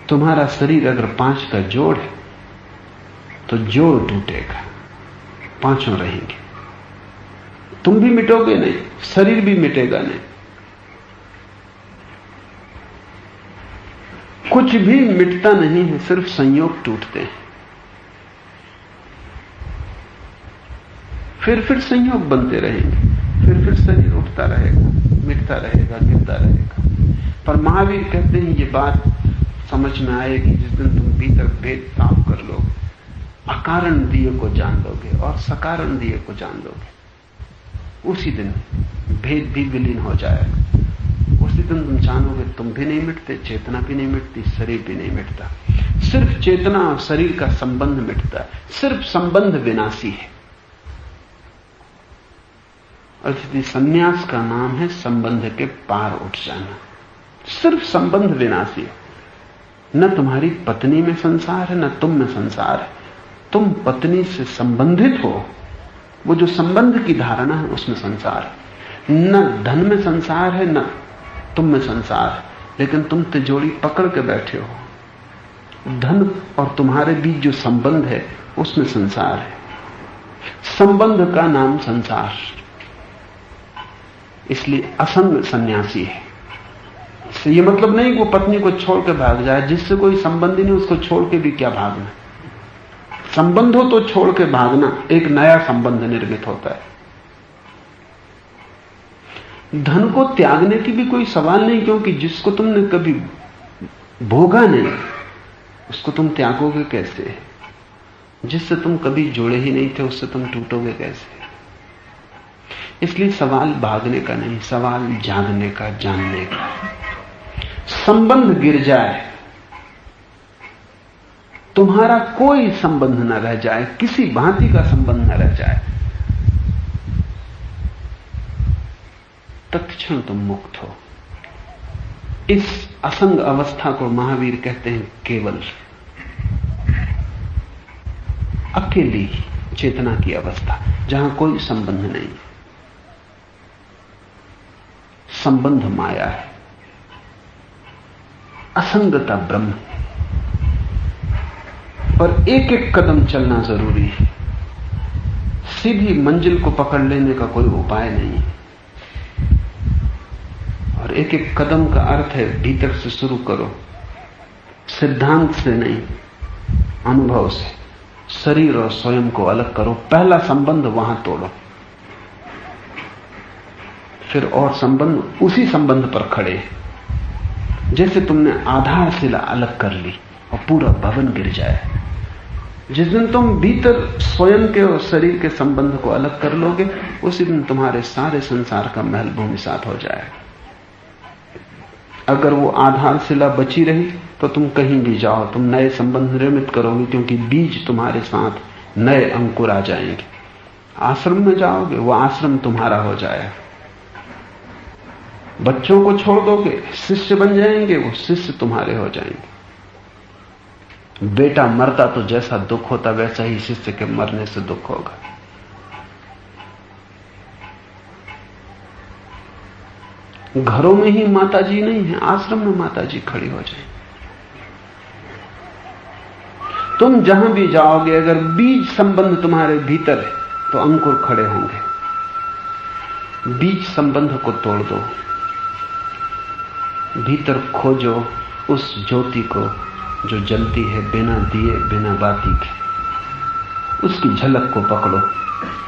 तुम्हारा शरीर अगर 5 का जोड़ है तो जोड़ टूटेगा, पांचों रहेंगे। तुम भी मिटोगे नहीं, शरीर भी मिटेगा नहीं। कुछ भी मिटता नहीं है, सिर्फ संयोग टूटते हैं। फिर संयोग बनते रहेंगे, फिर शरीर उठता रहेगा, मिटता रहेगा, गिरता रहेगा। पर महावीर कहते हैं ये बात समझ में आएगी जिस दिन तुम भीतर भेद साफ कर लोगे, अकारण दिए को जान लोगे और सकारण दिए को जान लोगे। उसी दिन भेद भी विलीन हो जाएगा। उसी दिन तुम जानोगे तुम भी नहीं मिटते, चेतना भी नहीं मिटती, शरीर भी नहीं मिटता। सिर्फ चेतना और शरीर का संबंध मिटता है। सिर्फ संबंध विनाशी है। और इसलिए संन्यास का नाम है संबंध के पार उठ जाना। सिर्फ संबंध विनाशी है। न तुम्हारी पत्नी में संसार है, न तुम में संसार है। तुम पत्नी से संबंधित हो, वो जो संबंध की धारणा है उसमें संसार है। न धन में संसार है, न तुम में संसार है, लेकिन तुम तिजोरी पकड़ के बैठे हो। धन और तुम्हारे बीच जो संबंध है उसमें संसार है। संबंध का नाम संसार, इसलिए असंग सन्यासी है। ये मतलब नहीं कि वो पत्नी को छोड़ के भाग जाए, जिससे कोई संबंध ही नहीं उसको छोड़ के भी क्या भागना। संबंध हो तो छोड़ के भागना, एक नया संबंध निर्मित होता है। धन को त्यागने की भी कोई सवाल नहीं, क्योंकि जिसको तुमने कभी भोगा नहीं उसको तुम त्यागोगे कैसे? जिससे तुम कभी जुड़े ही नहीं थे उससे तुम टूटोगे कैसे? इसलिए सवाल भागने का नहीं, सवाल जागने का, जानने का। संबंध गिर जाए, तुम्हारा कोई संबंध न रह जाए, किसी भांति का संबंध न रह जाए, तत्क्षण तुम मुक्त हो। इस असंग अवस्था को महावीर कहते हैं केवल, अकेली चेतना की अवस्था, जहां कोई संबंध नहीं। संबंध माया है, असंगता ब्रह्म। पर एक एक कदम चलना जरूरी है। सीधी मंजिल को पकड़ लेने का कोई उपाय नहीं। और एक एक कदम का अर्थ है भीतर से शुरू करो, सिद्धांत से नहीं, अनुभव से। शरीर और स्वयं को अलग करो, पहला संबंध वहां तोड़ो, फिर और संबंध उसी संबंध पर खड़े। जैसे तुमने आधारशिला अलग कर ली और पूरा भवन गिर जाए। जिस दिन तुम भीतर स्वयं के और शरीर के संबंध को अलग कर लोगे, उसी दिन तुम्हारे सारे संसार का महल भूमिसात हो जाएगा। अगर वो आधारशिला बची रही तो तुम कहीं भी जाओ, तुम नए संबंध निर्मित करोगे, क्योंकि बीज तुम्हारे साथ नए अंकुर आ जाएंगे। आश्रम में जाओगे, वो आश्रम तुम्हारा हो जाएगा। बच्चों को छोड़ दोगे, शिष्य बन जाएंगे, वो शिष्य तुम्हारे हो जाएंगे। बेटा मरता तो जैसा दुख होता वैसा ही शिष्य के मरने से दुख होगा। घरों में ही माताजी नहीं है, आश्रम में माताजी खड़ी हो जाए। तुम जहां भी जाओगे, अगर बीज संबंध तुम्हारे भीतर है तो अंकुर खड़े होंगे। बीज संबंध को तोड़ दो, भीतर खोजो उस ज्योति को जो जलती है बिना दिए बिना बाती के। उसकी झलक को पकड़ो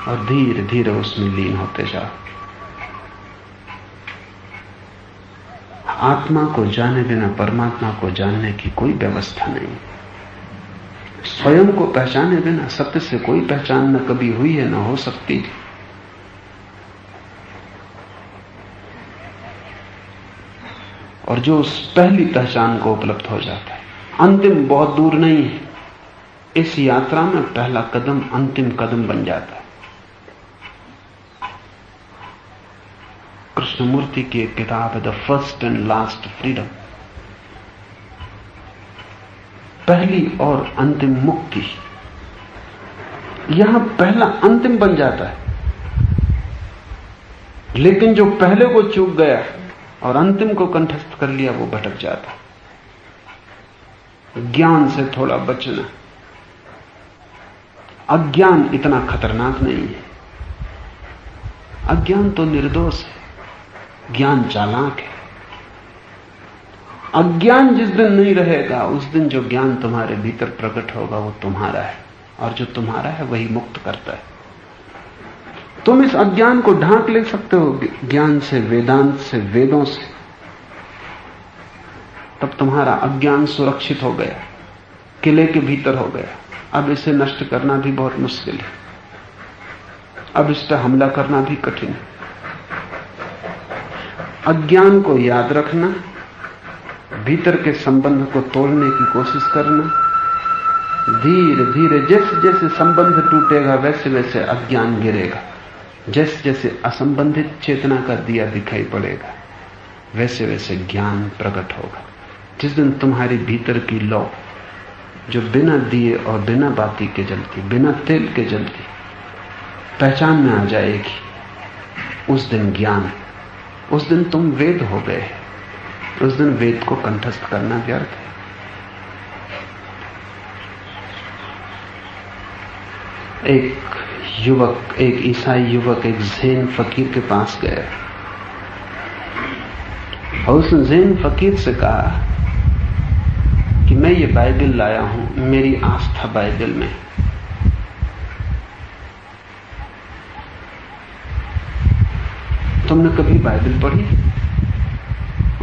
और धीरे धीरे उसमें लीन होते जाओ। आत्मा को जाने बिना परमात्मा को जानने की कोई व्यवस्था नहीं। स्वयं को पहचाने बिना सत्य से कोई पहचान न कभी हुई है, न हो सकती। और जो उस पहली पहचान को उपलब्ध हो जाता है, अंतिम बहुत दूर नहीं है। इस यात्रा में पहला कदम अंतिम कदम बन जाता है। कृष्णमूर्ति की एक किताब है, the first and last freedom, पहली और अंतिम मुक्ति। यहां पहला अंतिम बन जाता है, लेकिन जो पहले को चूक गया और अंतिम को कंठस्थ कर लिया वो भटक जाता है। ज्ञान से थोड़ा बचना। अज्ञान इतना खतरनाक नहीं है। अज्ञान तो निर्दोष है, ज्ञान चालाक है। अज्ञान जिस दिन नहीं रहेगा उस दिन जो ज्ञान तुम्हारे भीतर प्रकट होगा वो तुम्हारा है, और जो तुम्हारा है वही मुक्त करता है। तुम इस अज्ञान को ढांक ले सकते हो ज्ञान से, वेदांत से, वेदों से। तब तुम्हारा अज्ञान सुरक्षित हो गया, किले के भीतर हो गया। अब इसे नष्ट करना भी बहुत मुश्किल है, अब इस पर हमला करना भी कठिन है। अज्ञान को याद रखना, भीतर के संबंध को तोड़ने की कोशिश करना। धीरे धीरे जैसे जैसे संबंध टूटेगा वैसे वैसे अज्ञान गिरेगा। जैसे जैसे असंबंधित चेतना का दिया दिखाई पड़ेगा वैसे वैसे ज्ञान प्रकट होगा। जिस दिन तुम्हारी भीतर की लौ जो बिना दिए और बिना बाती के जलती, बिना तेल के जलती, पहचान में आ जाएगी, उस दिन ज्ञान, उस दिन तुम वेद हो गए। उस दिन वेद को कंठस्थ करना व्यर्थ है। एक ईसाई युवक एक ज़ैन फकीर के पास गया और उसने ज़ैन फकीर से कहा कि मैं ये बाइबल लाया हूं, मेरी आस्था बाइबल में। तुमने कभी बाइबल पढ़ी?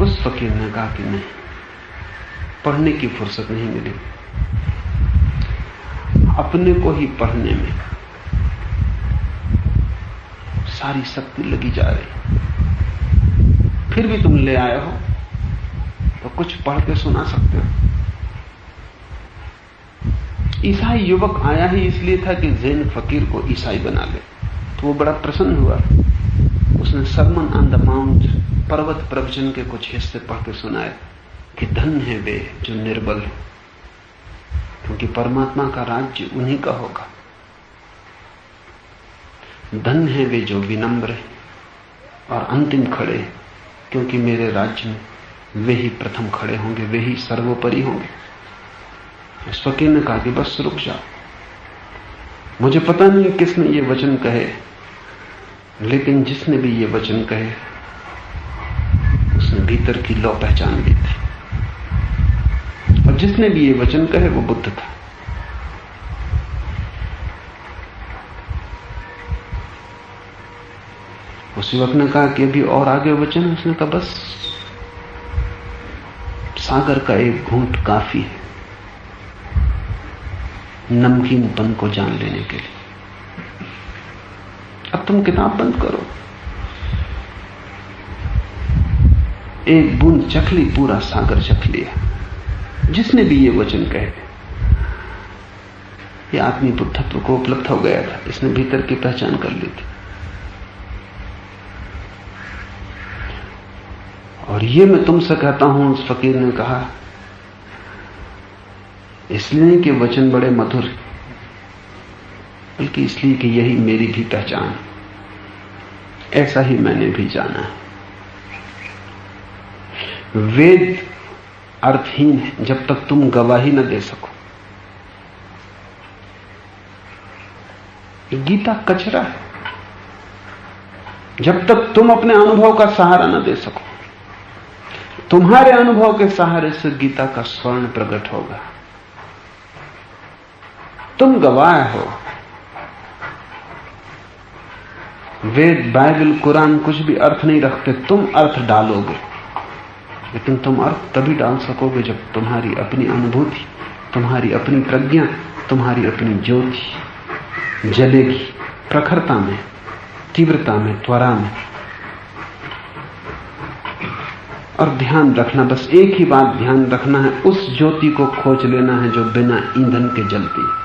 उस फकीर ने कहा कि नहीं, पढ़ने की फुर्सत नहीं मिली। अपने को ही पढ़ने में सारी शक्ति लगी जा रही। फिर भी तुम ले आए हो तो कुछ पढ़ के सुना सकते हो। ईसाई युवक आया ही इसलिए था कि ज़ैन फकीर को ईसाई बना ले, तो वो बड़ा प्रसन्न हुआ। उसने सरमन ऑन द माउंट, पर्वत प्रवचन के कुछ हिस्से पढ़ के सुनाए कि धन्य है वे जो निर्बल है, क्योंकि परमात्मा का राज्य उन्हीं का होगा। धन्य है वे जो विनम्र है और अंतिम खड़े, क्योंकि मेरे राज्य में वे ही प्रथम खड़े होंगे, वे ही सर्वोपरि होंगे। उस फकीर ने कहा कि बस रुक जाओ, मुझे पता नहीं किसने ये वचन कहे, लेकिन जिसने भी ये वचन कहे उसने भीतर की लौ पहचान ली थी, और जिसने भी ये वचन कहे वो बुद्ध था। उस युवक ने कहा कि अभी और आगे वचन। उसने कहा बस सागर का एक घूंट काफी है नमकीनपन को जान लेने के लिए। अब तुम किताब बंद करो, एक बूंद चख ली, पूरा सागर चख लिया। जिसने भी ये वचन कहे, ये आदमी बुद्धत्व को उपलब्ध हो गया था, इसने भीतर की पहचान कर ली थी। और ये मैं तुमसे कहता हूं, उस फकीर ने कहा, इसलिए नहीं कि वचन बड़े मधुर, बल्कि इसलिए कि यही मेरी भी पहचान, ऐसा ही मैंने भी जाना है। वेद अर्थहीन है जब तक तुम गवाही न दे सको। गीता कचरा है जब तक तुम अपने अनुभव का सहारा न दे सको। तुम्हारे अनुभव के सहारे से गीता का स्वर्ण प्रकट होगा। तुम गवाह हो। वेद, बाइबल, कुरान कुछ भी अर्थ नहीं रखते, तुम अर्थ डालोगे। लेकिन तुम अर्थ तभी डाल सकोगे जब तुम्हारी अपनी अनुभूति, तुम्हारी अपनी प्रज्ञा, तुम्हारी अपनी ज्योति जलेगी प्रखरता में, तीव्रता में, त्वरा में। और ध्यान रखना, बस एक ही बात ध्यान रखना है, उस ज्योति को खोज लेना है जो बिना ईंधन के जलती है।